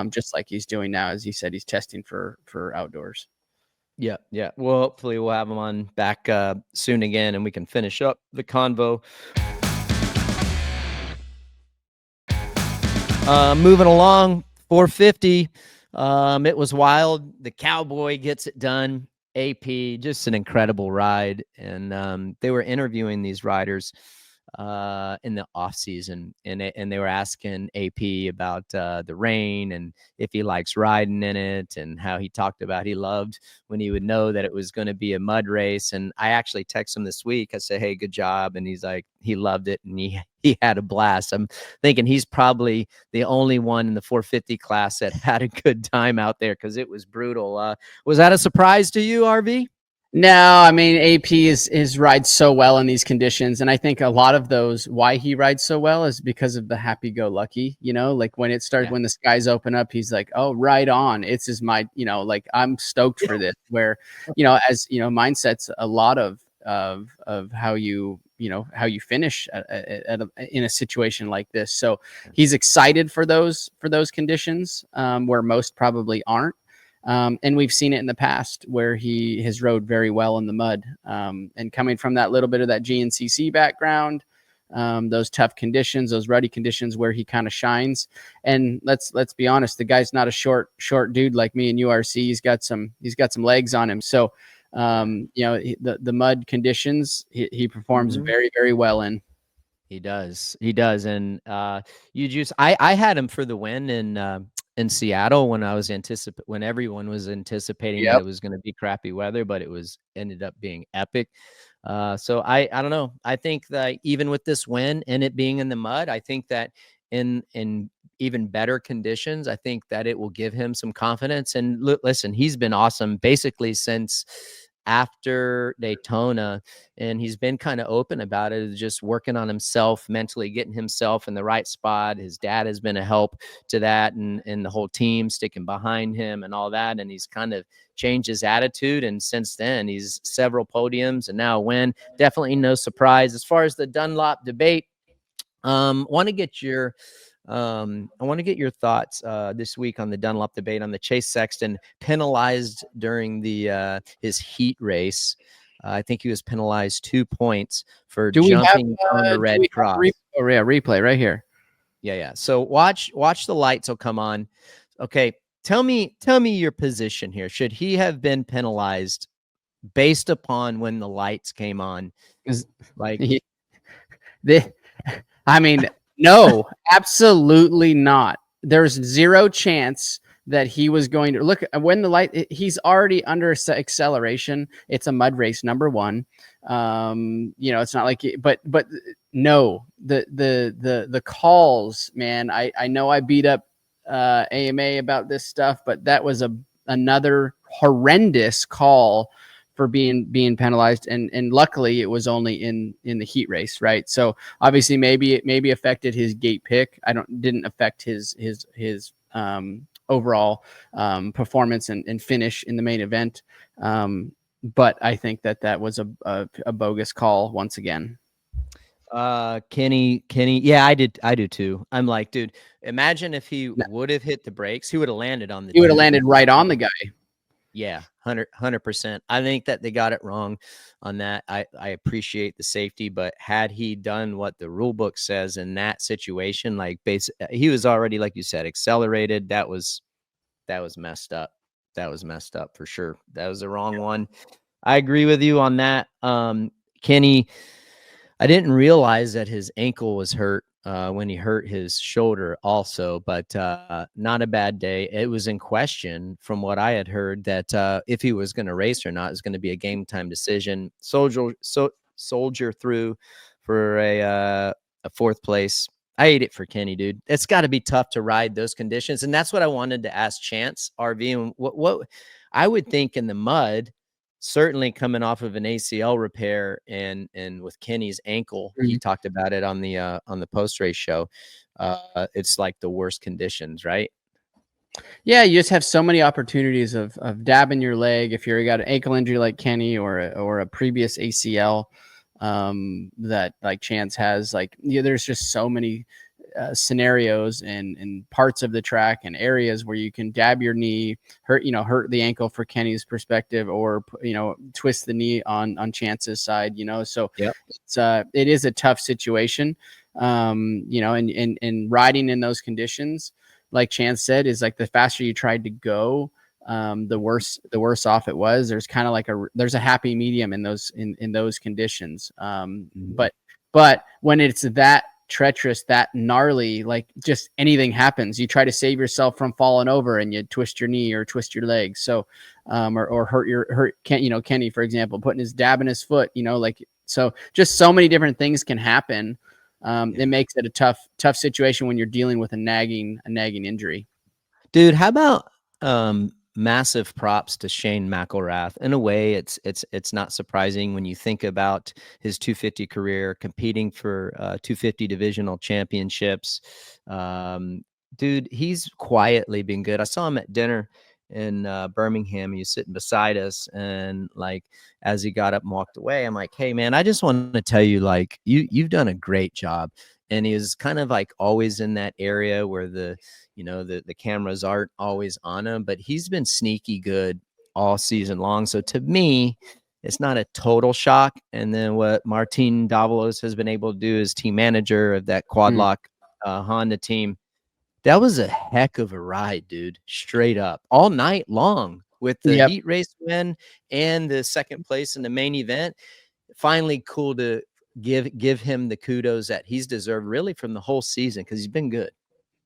just like he's doing now. As he said, he's testing for outdoors. Yeah. Well, hopefully we'll have him on back soon again, and we can finish up the convo. Moving along, 450. It was wild. The Cowboy gets it done. AP, just an incredible ride. And they were interviewing these riders in the off season, and they were asking AP about the rain and if he likes riding in it, and how he talked about he loved when he would know that it was going to be a mud race. And I actually texted him this week. I said, hey, good job. And he's like, he loved it, and he had a blast. I'm thinking he's probably the only one in the 450 class that had a good time out there, because it was brutal. Was that a surprise to you, RV? No, I mean, AP is rides so well in these conditions. And I think a lot of those, why he rides so well is because of the happy-go-lucky, like when it starts, when the skies open up, he's like, oh, right on. It's just I'm stoked for this, where, as mindset's a lot of how you finish in a situation like this. So he's excited for those conditions, where most probably aren't. And we've seen it in the past where he has rode very well in the mud. And coming from that little bit of that GNCC background, those tough conditions, those ruddy conditions where he kind of shines. And let's be honest, the guy's not a short dude like me in URC. He's got some legs on him. So, the mud conditions he performs very, very well in. He does. And I had him for the win in Seattle when everyone was anticipating that it was going to be crappy weather, but it ended up being epic. So I don't know. I think that even with this win and it being in the mud, I think that in even better conditions, I think that it will give him some confidence. And listen, he's been awesome basically since after Daytona, and he's been kind of open about it, just working on himself mentally, getting himself in the right spot. His dad has been a help to that, and the whole team sticking behind him and all that. And he's kind of changed his attitude. And since then, he's several podiums and now a win. Definitely no surprise. As far as the Dunlop debate, want to get your I want to get your thoughts this week on the Dunlop debate on the Chase Sexton penalized during the his heat race. I think he was penalized 2 points for jumping on the red cross. Replay right here. Yeah. So watch the lights will come on. Okay, tell me your position here. Should he have been penalized based upon when the lights came on? I mean, no, absolutely not. There's zero chance that he was going to look when the light. He's already under acceleration. It's a mud race, number one. It's not like, but no, the calls, man. I know I beat up AMA about this stuff, but that was another horrendous call for being penalized, and luckily it was only in the heat race, right? So obviously maybe it affected his gate pick. Didn't affect his overall performance and finish in the main event. But I think that was a bogus call once again. Kenny, yeah, I do too. I'm like, dude, imagine if he would have hit the brakes, he would have landed on the. He would have landed right on the guy. Yeah, 100%. I think that they got it wrong on that. I appreciate the safety, but had he done what the rule book says in that situation, like he was already, like you said, accelerated. That was messed up. That was messed up for sure. That was the wrong one. I agree with you on that. Kenny, I didn't realize that his ankle was hurt when he hurt his shoulder also, but not a bad day. It was in question from what I had heard that if he was going to race or not, it was going to be a game time decision. Soldier through for a fourth place. I hate it for Kenny, dude. It's got to be tough to ride those conditions. And that's what I wanted to ask Chance RV. And what I would think in the mud, certainly coming off of an ACL repair and with Kenny's ankle, he talked about it on the post-race show. It's like the worst conditions, right? Yeah, you just have so many opportunities of dabbing your leg if you got an ankle injury like Kenny or a previous ACL that like Chance has. Like, there's just so many scenarios and parts of the track and areas where you can dab your knee, hurt the ankle for Kenny's perspective, or twist the knee on Chance's side. So it is a tough situation. And riding in those conditions, like Chance said, is like the faster you tried to go, the worse off it was. There's kind of there's a happy medium in those conditions. But when it's that treacherous, that gnarly, like just anything happens, you try to save yourself from falling over and you twist your knee or twist your leg. So, or hurt Kenny, for example, putting his dab in his foot, so just so many different things can happen. It makes it a tough situation when you're dealing with a nagging injury. Dude, how about massive props to Shane McElrath? In a way, it's not surprising when you think about his 250 career, competing for 250 divisional championships. Dude, he's quietly been good. I saw him at dinner in Birmingham. He was sitting beside us, and like as he got up and walked away, I'm like, hey man, I just want to tell you, like, you've done a great job. And he was kind of like always in that area where the cameras aren't always on him, but he's been sneaky good all season long. So to me, it's not a total shock. And then what Martin Davalos has been able to do as team manager of that quad lock Honda team, that was a heck of a ride, dude. Straight up all night long with the heat race win and the second place in the main event. Finally cool to give him the kudos that he's deserved really from the whole season, because he's been good.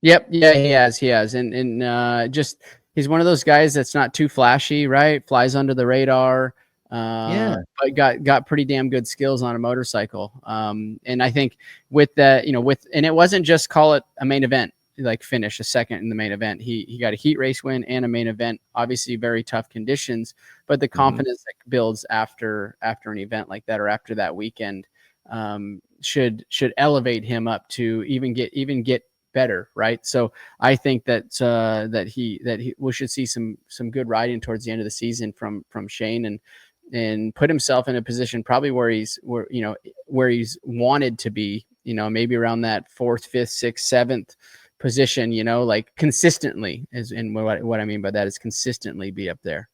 Yep. Yeah, he has. And just, he's one of those guys that's not too flashy, right? Flies under the radar. But got pretty damn good skills on a motorcycle. And I think with that, and it wasn't just call it a main event, like finish a second in the main event. He got a heat race win and a main event, obviously very tough conditions, but the confidence that builds after an event like that, or after that weekend, should elevate him up to even get better, right? So I think that we should see some good riding towards the end of the season from Shane, and put himself in a position probably where he's wanted to be, maybe around that 4th, 5th, 6th, 7th position, you know, like consistently is in what I mean by that is consistently be up there.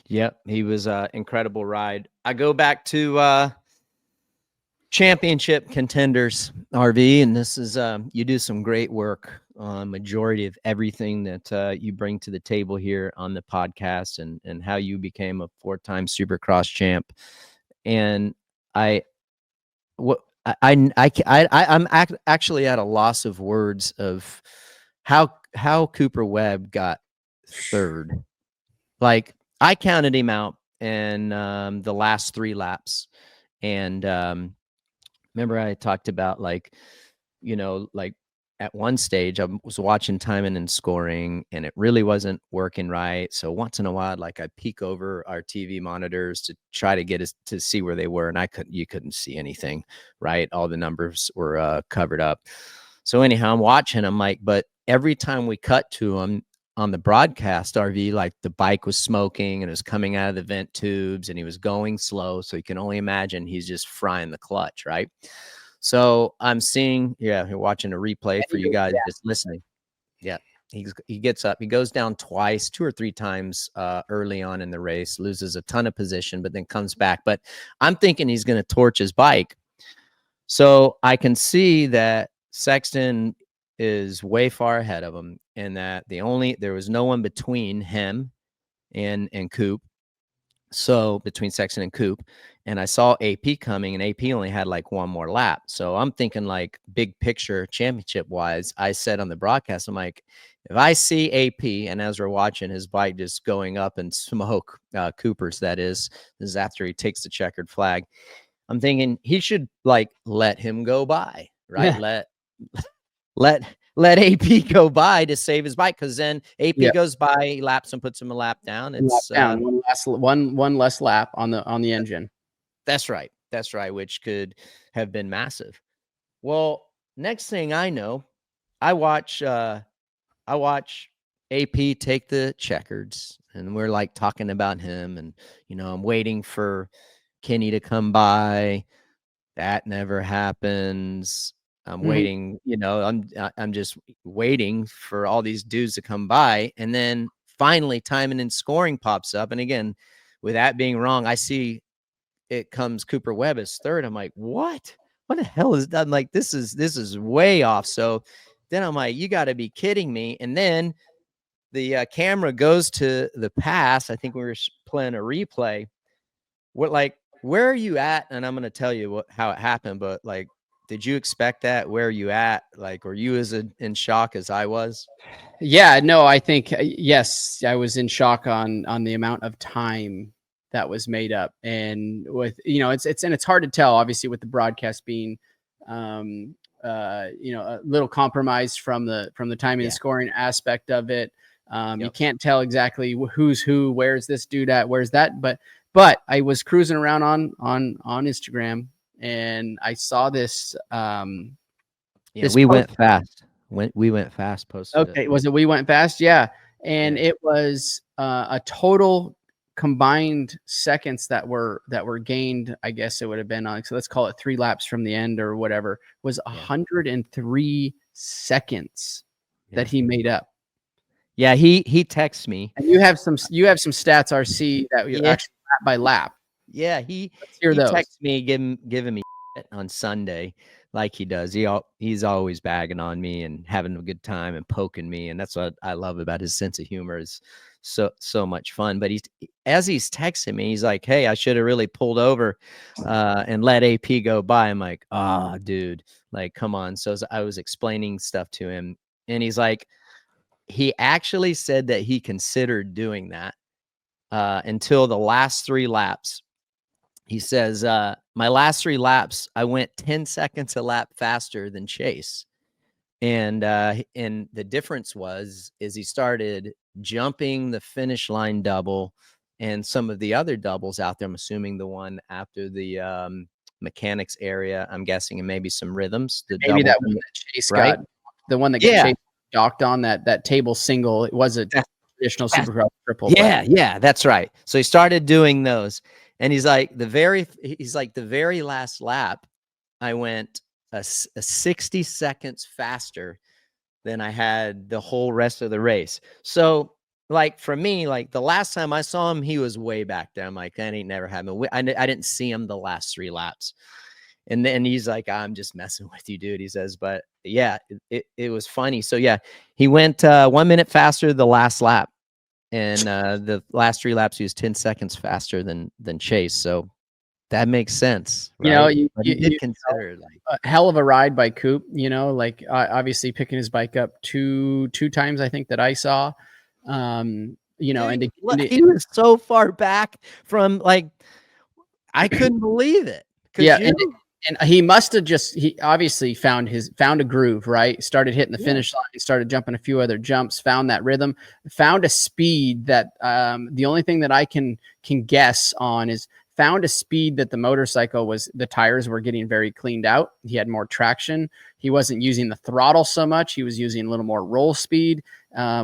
Yep. He was an incredible ride. I go back to championship contenders RV, and this is you do some great work on majority of everything that you bring to the table here on the podcast, and how you became a 4-time Supercross champ. And I'm actually at a loss of words of how Cooper Webb got third. Like, I counted him out in the last 3 laps, and remember I talked about, like, you know, like at one stage I was watching timing and scoring, and it really wasn't working right. So once in a while, like, I peek over our TV monitors to try to get us to see where they were, and you couldn't see anything, right? All the numbers were covered up. So anyhow, I'm watching. I'm like, but every time we cut to him on the broadcast, RV, like, the bike was smoking and it was coming out of the vent tubes, and he was going slow. So you can only imagine he's just frying the clutch, right? So I'm seeing, you're watching a replay for you guys just listening. Yeah. He gets up, he goes down twice, 2 or 3 times early on in the race, loses a ton of position, but then comes back. But I'm thinking he's going to torch his bike. So I can see that Sexton is way far ahead of him, and that there was no one between him and Coop. So between Sexton and Coop, and I saw AP coming, and AP only had like 1 more lap. So I'm thinking, like, big picture championship wise, I said on the broadcast, I'm like, if I see AP, and as we're watching his bike just going up in smoke, Cooper's, this is after he takes the checkered flag, I'm thinking he should, like, let him go by, right? Yeah. Let AP go by to save his bike, because then AP goes by, he laps and puts him a lap down. It's one less lap on the engine. That's right. That's right. Which could have been massive. Well, next thing I know, I watch AP take the checkers, and we're, like, talking about him, and, you know, I'm waiting for Kenny to come by. That never happens. I'm waiting, you know, I'm just waiting for all these dudes to come by. And then finally timing and scoring pops up. And again, with that being wrong, I see it comes Cooper Webb as third. I'm like, what the hell is that? I'm like, this is way off. So then I'm like, you got to be kidding me. And then the camera goes to the pass. I think we were playing a replay. Where are you at? And I'm going to tell you how it happened, but, like, did you expect that? Where are you at? Like, were you as in shock as I was? Yeah, no, I think, yes, I was in shock on the amount of time that was made up. And with, you know, it's hard to tell, obviously, with the broadcast being, you know, a little compromised from the timing and scoring aspect of it. You can't tell exactly who's who, where's this dude at, where's that. But I was cruising around on Instagram, and I saw this. We went fast. We went fast. Posted. Okay, was it? We went fast. Yeah, and it was a total combined seconds that were gained. I guess it would have been on. So let's call it 3 laps from the end or whatever. Was 103 seconds that he made up. Yeah, he texts me. And you have some stats, RC, that you actually lap by lap. Yeah, he texts me, giving me shit on Sunday, like he does. He's always bagging on me and having a good time and poking me, and that's what I love about his sense of humor. Is so much fun. But as he's texting me, he's like, "Hey, I should have really pulled over and let AP go by." I'm like, "Ah, dude, like, come on." So I was explaining stuff to him, and he's like, he actually said that he considered doing that until the last 3 laps. He says, my last 3 laps, I went 10 seconds a lap faster than Chase. And the difference is he started jumping the finish line double and some of the other doubles out there. I'm assuming the one after the mechanics area, I'm guessing, and maybe some rhythms. Maybe that one that Chase got, the one that Chase docked on, that table single. It was a traditional Supercross triple. Yeah, that's right. So he started doing those. And he's like, the very last lap, I went a 60 seconds faster than I had the whole rest of the race. So, like, for me, like, the last time I saw him, he was way back there. I'm like, that ain't never happened. I didn't see him the last 3 laps. And then he's like, I'm just messing with you, dude. He says, but yeah, it was funny. So yeah, he went 1 minute faster the last lap. And the last 3 laps, he was 10 seconds faster than Chase. So that makes sense. Right? You know, you did consider like a hell of a ride by Coop, you know, like obviously picking his bike up two times, I think, that I saw. You know, and he was so far back from, like, I couldn't believe it. Yeah. And he must have he obviously found a groove, right? Started hitting the finish line, started jumping a few other jumps, found that rhythm, found a speed that the only thing that I can guess on is found a speed that the motorcycle the tires were getting very cleaned out. He had more traction. He wasn't using the throttle so much. He was using a little more roll speed.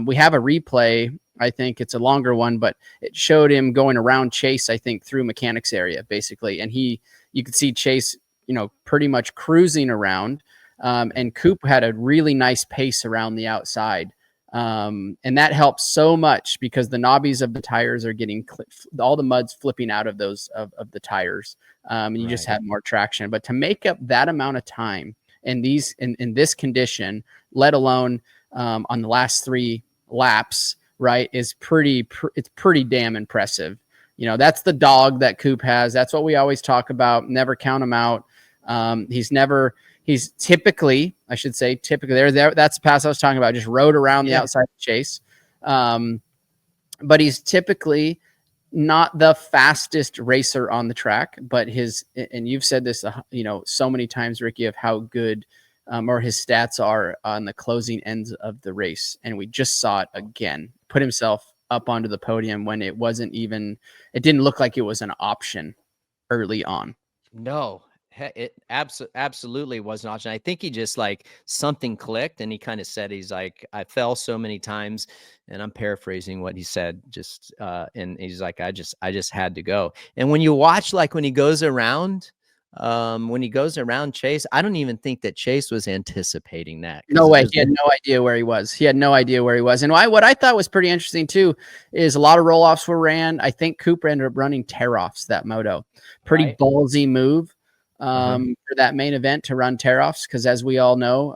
We have a replay. I think it's a longer one, but it showed him going around Chase, I think, through mechanics area, basically. And you could see Chase, you know, pretty much cruising around. And Coop had a really nice pace around the outside. And that helps so much because the knobbies of the tires are getting all the mud's flipping out of those of the tires. And you just have more traction. But to make up that amount of time in this condition, let alone on the last 3 laps, right, is it's pretty damn impressive. You know, that's the dog that Coop has. That's what we always talk about. Never count him out. He's typically, I should say, there. That's the pass I was talking about. Just rode around the outside of Chase. But he's typically not the fastest racer on the track, but and you've said this, you know, so many times, Ricky, of how good or his stats are on the closing ends of the race. And we just saw it again, put himself up onto the podium when it didn't look like it was an option early on. No, it absolutely was an option. I think he just, like, something clicked, and he kind of said, he's like, I fell so many times, and I'm paraphrasing what he said, just and he's like, I just had to go. And when you watch, like, when he goes around Chase, I don't even think that Chase was anticipating that. No way. He had no idea where he was. And what I thought was pretty interesting too is a lot of roll-offs were ran. I think Cooper ended up running tear-offs that moto. Pretty ballsy move for that main event to run tear-offs, because as we all know,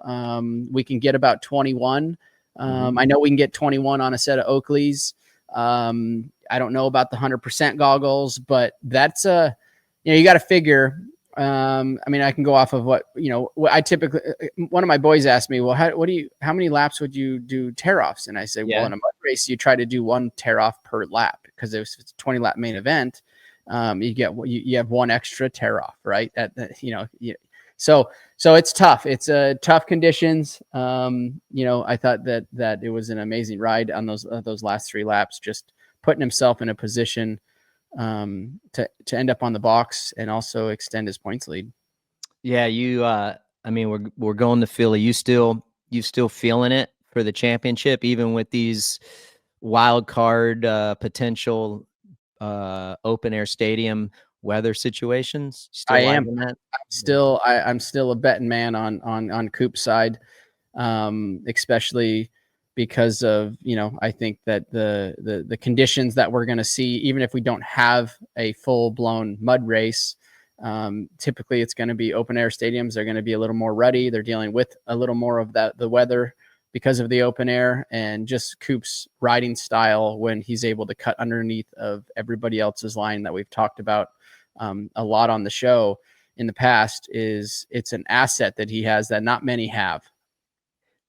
we can get about 21. I know we can get 21 on a set of Oakleys. I don't know about the 100% goggles, but that's you got to figure. I mean, I can go off of what I typically. One of my boys asked me, "Well, how many laps would you do tear-offs?" And I say, "Well, in a mud race, you try to do 1 tear-off per lap, because if it's a 20-lap main event, you have 1 extra tear-off, right? So it's tough. It's tough conditions. I thought that it was an amazing ride on those last 3 laps, just putting himself in a position to end up on the box and also extend his points lead. Yeah, I mean, we're going to Philly. You still feeling it for the championship, even with these wild card potential open air stadium weather situations? I am. I'm still a betting man on Coop's side, especially because of, I think that the conditions that we're going to see, even if we don't have a full blown mud race, typically it's going to be open air stadiums. They're going to be a little more ruddy. They're dealing with a little more of the weather because of the open air, and just Coop's riding style when he's able to cut underneath of everybody else's line that we've talked about a lot on the show in the past. It's an asset that he has that not many have.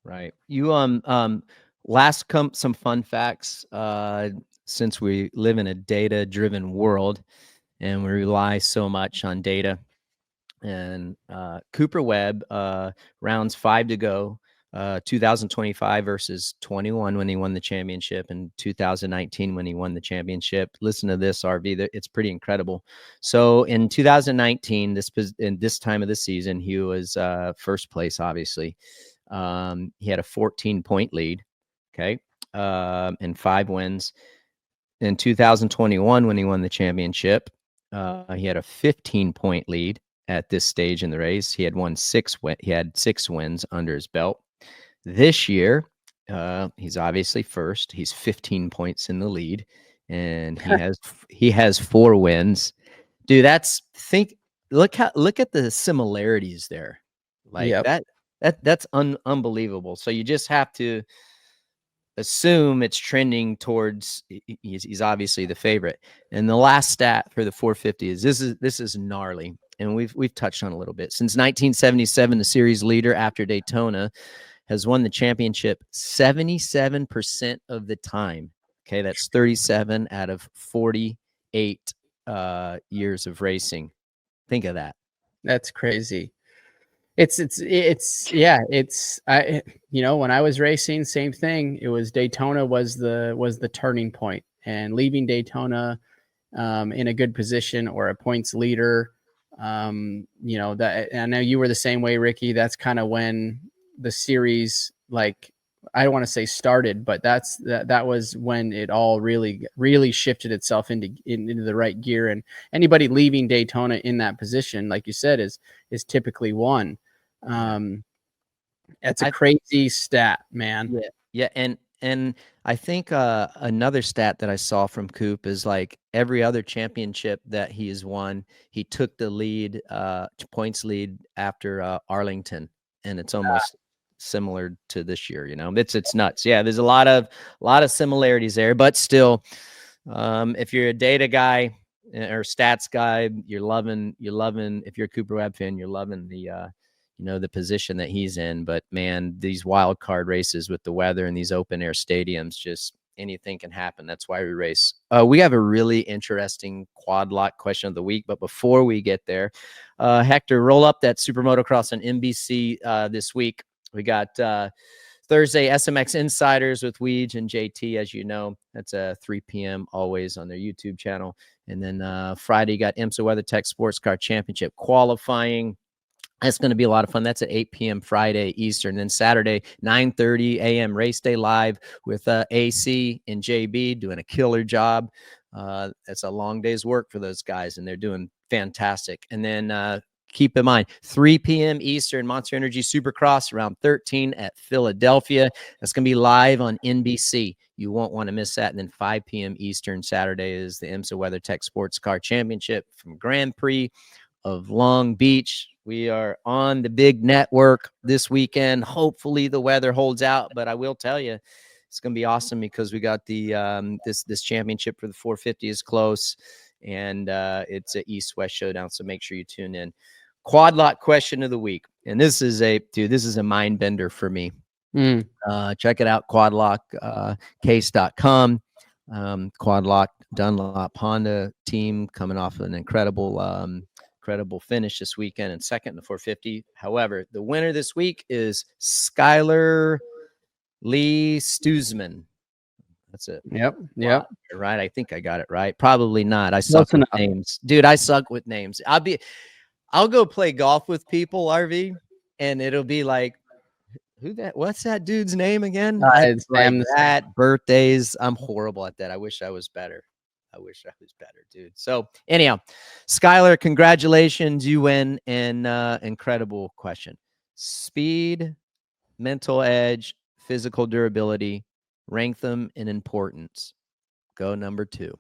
Right. You some fun facts, since we live in a data driven world and we rely so much on data. And Cooper Webb, rounds 5 to go, 2025 versus 21 when he won the championship, and 2019 when he won the championship. Listen to this, RV. It's pretty incredible. So in 2019, in this time of the season, he was first place, obviously. He had a 14-point lead, okay, and 5 wins. In 2021, when he won the championship, he had a 15-point lead at this stage in the race. He had 6 wins under his belt. This year, he's obviously first. He's 15 points in the lead, and he has 4 wins. Dude, look at the similarities there. Like that's unbelievable. So you just have to assume it's trending towards he's obviously the favorite. And the last stat for the 450 is this is gnarly, and we've touched on a little bit. Since 1977, the series leader after Daytona has won the championship 77% of the time. Okay, that's 37 out of 48 years of racing. Think of that. That's crazy. When I was racing, same thing. It was Daytona was the turning point, and leaving Daytona in a good position or a points leader. That I know you were the same way, Ricky. That's kind of when the series, like, I don't want to say started, but that was when it all really shifted itself into the right gear. And anybody leaving Daytona in that position, like you said, is typically won. That's a crazy stat, man. Yeah. And I think another stat that I saw from Coop is like every other championship that he has won, he took the lead, points lead after Arlington, and it's almost similar to this year. It's nuts. Yeah, there's a lot of similarities there, but still, if you're a data guy or stats guy, you're loving. If you're a Cooper Webb fan, you're loving the position that he's in. But man, these wild card races with the weather and these open air stadiums, just anything can happen. That's why we race. We have a really interesting quad lock question of the week, but before we get there, Hector, roll up that Super Motocross on NBC this week. We got Thursday SMX Insiders with Weege and JT, as you know. That's 3 p.m. always on their YouTube channel. And then Friday, got IMSA WeatherTech Sports Car Championship qualifying. That's going to be a lot of fun. That's at 8 p.m. Friday Eastern. Then Saturday, 9:30 a.m. Race Day Live with AC and JB doing a killer job. That's a long day's work for those guys, and they're doing fantastic. And then keep in mind, 3 p.m. Eastern, Monster Energy Supercross, round 13 at Philadelphia. That's going to be live on NBC. You won't want to miss that. And then 5 p.m. Eastern Saturday is the IMSA WeatherTech Sports Car Championship from Grand Prix of Long Beach. We are on the big network this weekend. Hopefully the weather holds out, but I will tell you, it's going to be awesome because we got the this championship for the 450 is close, and it's an East-West showdown. So make sure you tune in. Quad lock question of the week, and this is a mind bender for me. Check it out, quadlockcase.com. Quad lock Dunlop Honda team coming off an incredible finish this weekend and second in the 450. However, the winner this week is Skylar Lee Stuzman. That's it. Yep. Right. I think I got it right. Probably not. I suck with names. Dude, I suck with names. I'll go play golf with people, RV, and it'll be like, what's that dude's name again? It's like that. Birthdays. I'm horrible at that. I wish I was better. Dude. So anyhow, Skylar, congratulations. You win an incredible question. Speed, mental edge, physical durability, rank them in importance. Go number 2.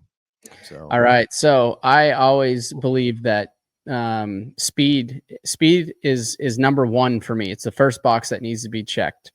So all right. So I always believe that speed is number 1 for me. It's the first box that needs to be checked.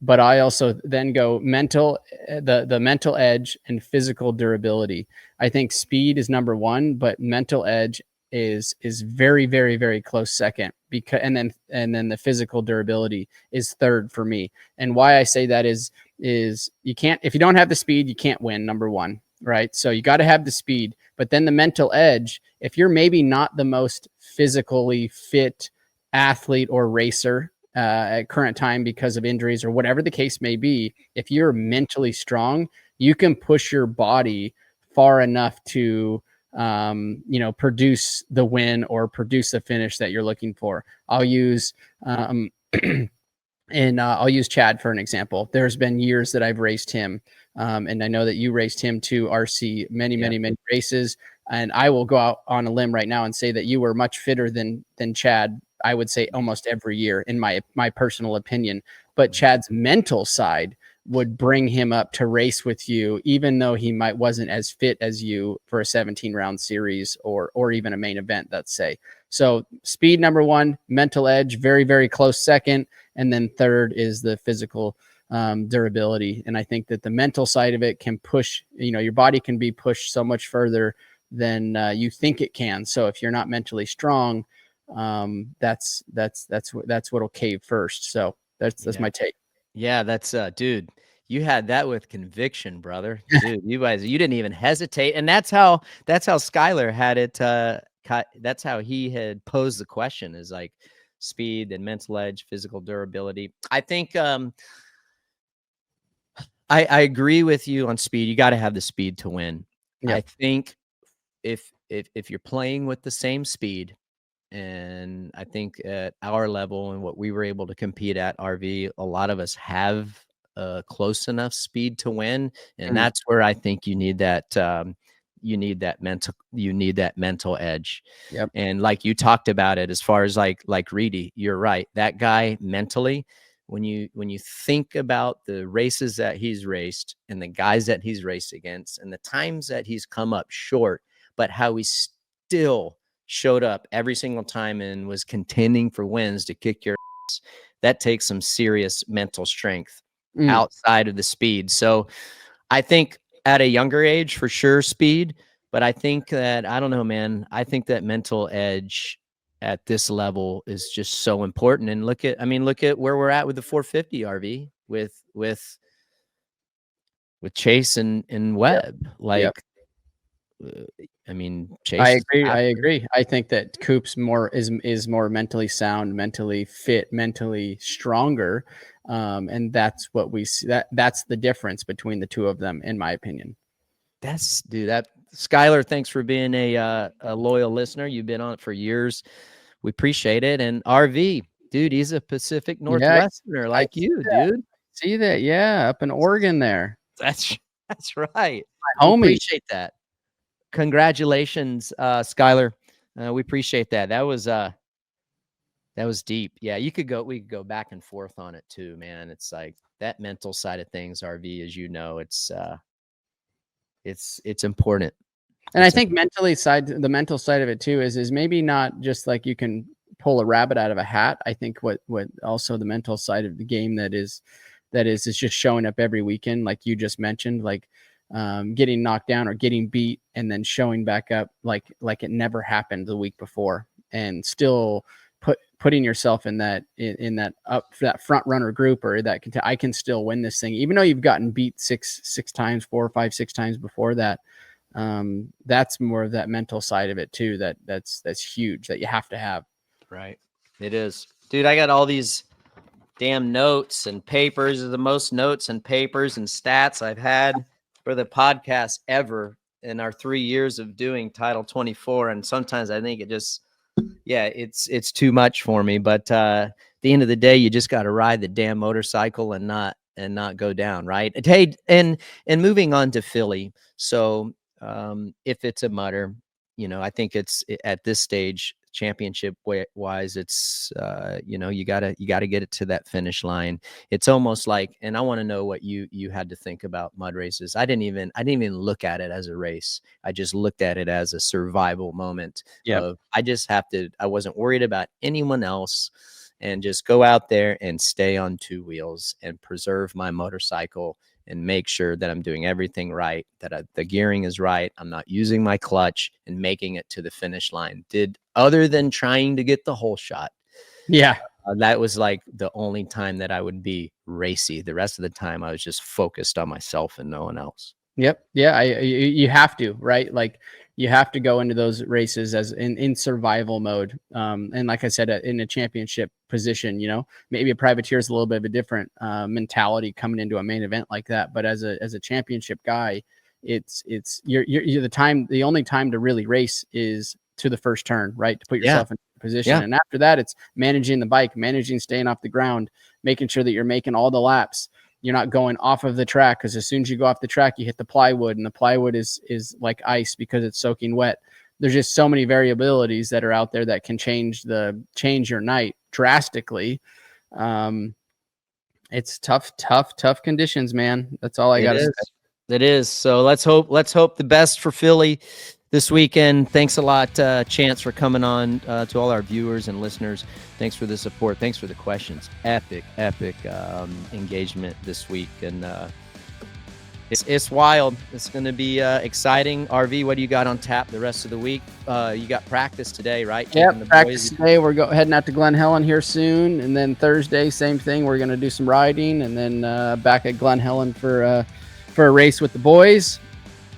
But I also then go the mental edge and physical durability. I think speed is number 1, but mental edge is very, very, very close second, because and then the physical durability is third for me. And why I say that is you can't, if you don't have the speed, you can't win, number 1, right? So you got to have the speed, but then the mental edge, if you're maybe not the most physically fit athlete or racer at current time because of injuries or whatever the case may be, if you're mentally strong, you can push your body far enough to produce the win or produce the finish that you're looking for. I'll use Chad for an example. There's been years that I've raced him, and I know that you raced him too, RC, many races. And I will go out on a limb right now and say that you were much fitter than Chad. I would say almost every year in my personal opinion. But Chad's mental side would bring him up to race with you, even though he wasn't as fit as you for a 17-round series or even a main event, let's say. So speed, number one, mental edge, very, very close second. And then third is the physical durability. And I think that the mental side of it can push, your body can be pushed so much further than you think it can. So if you're not mentally strong, that's what'll cave first. So that's my take. Yeah, that's dude, you had that with conviction, brother. Dude, you didn't even hesitate. And that's how Skylar had it. That's how he had posed the question, is like speed and mental edge, physical durability. I think I agree with you on speed. You got to have the speed to win. Yeah. I think if you're playing with the same speed, and I think at our level and what we were able to compete at RV, a lot of us have close enough speed to win. And that's where I think you need that mental edge. Yep. And like you talked about it, as far as like Reedy, you're right. That guy mentally, when you think about the races that he's raced and the guys that he's raced against and the times that he's come up short, but how he still showed up every single time and was contending for wins to kick your ass, that takes some serious mental strength outside of the speed. So I think at a younger age, for sure, speed, but I think that, I don't know, man, I think that mental edge at this level is just so important. And look at where we're at with the 450 RV with Chase and Webb. Yep. Like, yep. I mean, Chase. I agree. I think that Coop's is more mentally sound, mentally fit, mentally stronger, and that's what we see. That's the difference between the two of them, in my opinion. That Skylar, thanks for being a loyal listener. You've been on it for years. We appreciate it. And RV, dude, he's a Pacific Northwesterner like you, dude. See that? Yeah, up in Oregon there. That's right. My homie. Appreciate that. Congratulations, Skylar. We appreciate that. That was deep. Yeah, we could go back and forth on it too, man. It's like that mental side of things, RV, as you know, it's important. And I think the mental side of it too is maybe not just like you can pull a rabbit out of a hat. I think what also the mental side of the game that is just showing up every weekend, like you just mentioned, like getting knocked down or getting beat and then showing back up like it never happened the week before, and still putting yourself in that front runner group, or that I can still win this thing, even though you've gotten beat six times, 4 or 5, 6 times before that. That's more of that mental side of it too. That's huge, that you have to have. Right. It is, dude. I got all these damn notes and papers. The most notes and papers and stats I've had for the podcast ever in our 3 years of doing Title 24. And sometimes I think it's too much for me. But at the end of the day, you just got to ride the damn motorcycle and not go down, right? Hey, and moving on to Philly. So if it's a mutter, I think it's at this stage, championship wise, it's you gotta get it to that finish line. It's almost like, and I want to know what you had to think about mud races. I didn't even look at it as a race. I just looked at it as a survival moment. Yeah, I wasn't worried about anyone else, and just go out there and stay on 2 wheels and preserve my motorcycle and make sure that I'm doing everything right, that the gearing is right, I'm not using my clutch, and making it to the finish line. Other than trying to get the whole shot. Yeah. That was like the only time that I would be racy. The rest of the time I was just focused on myself and no one else. Yep. Yeah. You have to, right? Like you have to go into those races as in survival mode. And like I said, in a championship position, maybe a privateer is a little bit of a different mentality coming into a main event like that. But as a championship guy, it's the only time to really race is to the first turn, right? To put yourself in position. Yeah. And after that, it's managing the bike, staying off the ground, making sure that you're making all the laps. You're not going off of the track, because as soon as you go off the track, you hit the plywood, and the plywood is like ice because it's soaking wet. there's just so many variabilities that are out there that can change your night drastically. It's tough conditions, man. That's all I got to say. It is. So let's hope the best for Philly this weekend. Thanks a lot, Chance, for coming on. To all our viewers and listeners, thanks for the support. Thanks for the questions. Epic engagement this week, and it's wild. It's going to be exciting. RV, what do you got on tap the rest of the week? You got practice today, right? Yeah, practice today. We're heading out to Glen Helen here soon, and then Thursday, same thing. We're going to do some riding, and then back at Glen Helen for a race with the boys.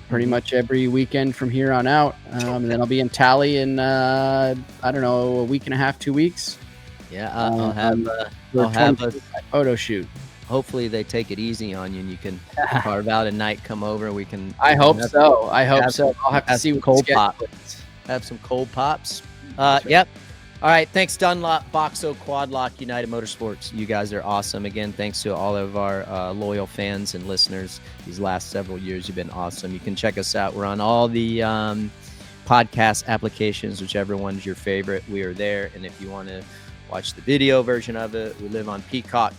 Pretty much every weekend from here on out, and then I'll be in Tally in I don't know, a week and a half, 2 weeks. Yeah, I'll have a photo shoot. Hopefully they take it easy on you and you can carve out a night, come over. We can. I hope so. I'll have to see what cold pop. Have some cold pops. Yep. All right. Thanks, Dunlop, Boxo, Quadlock, United Motorsports. You guys are awesome. Again, thanks to all of our loyal fans and listeners. These last several years, you've been awesome. You can check us out. We're on all the podcast applications, whichever one's your favorite. We are there. And if you want to watch the video version of it, we live on Peacock.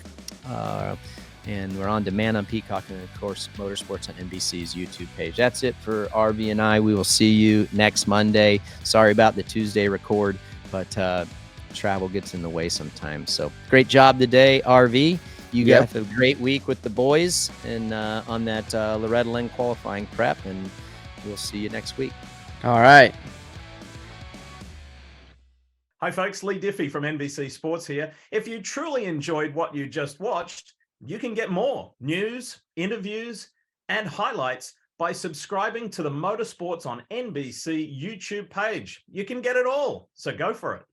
And we're on demand on Peacock and, of course, Motorsports on NBC's YouTube page. That's it for RV and I. We will see you next Monday. Sorry about the Tuesday record, but travel gets in the way sometimes. So great job today, RV. You guys have a great week with the boys and on that Loretta Lynn qualifying prep, and we'll see you next week. All right. Hi, folks. Lee Diffie from NBC Sports here. If you truly enjoyed what you just watched, you can get more news, interviews, and highlights by subscribing to the Motorsports on NBC YouTube page. You can get it all, so go for it.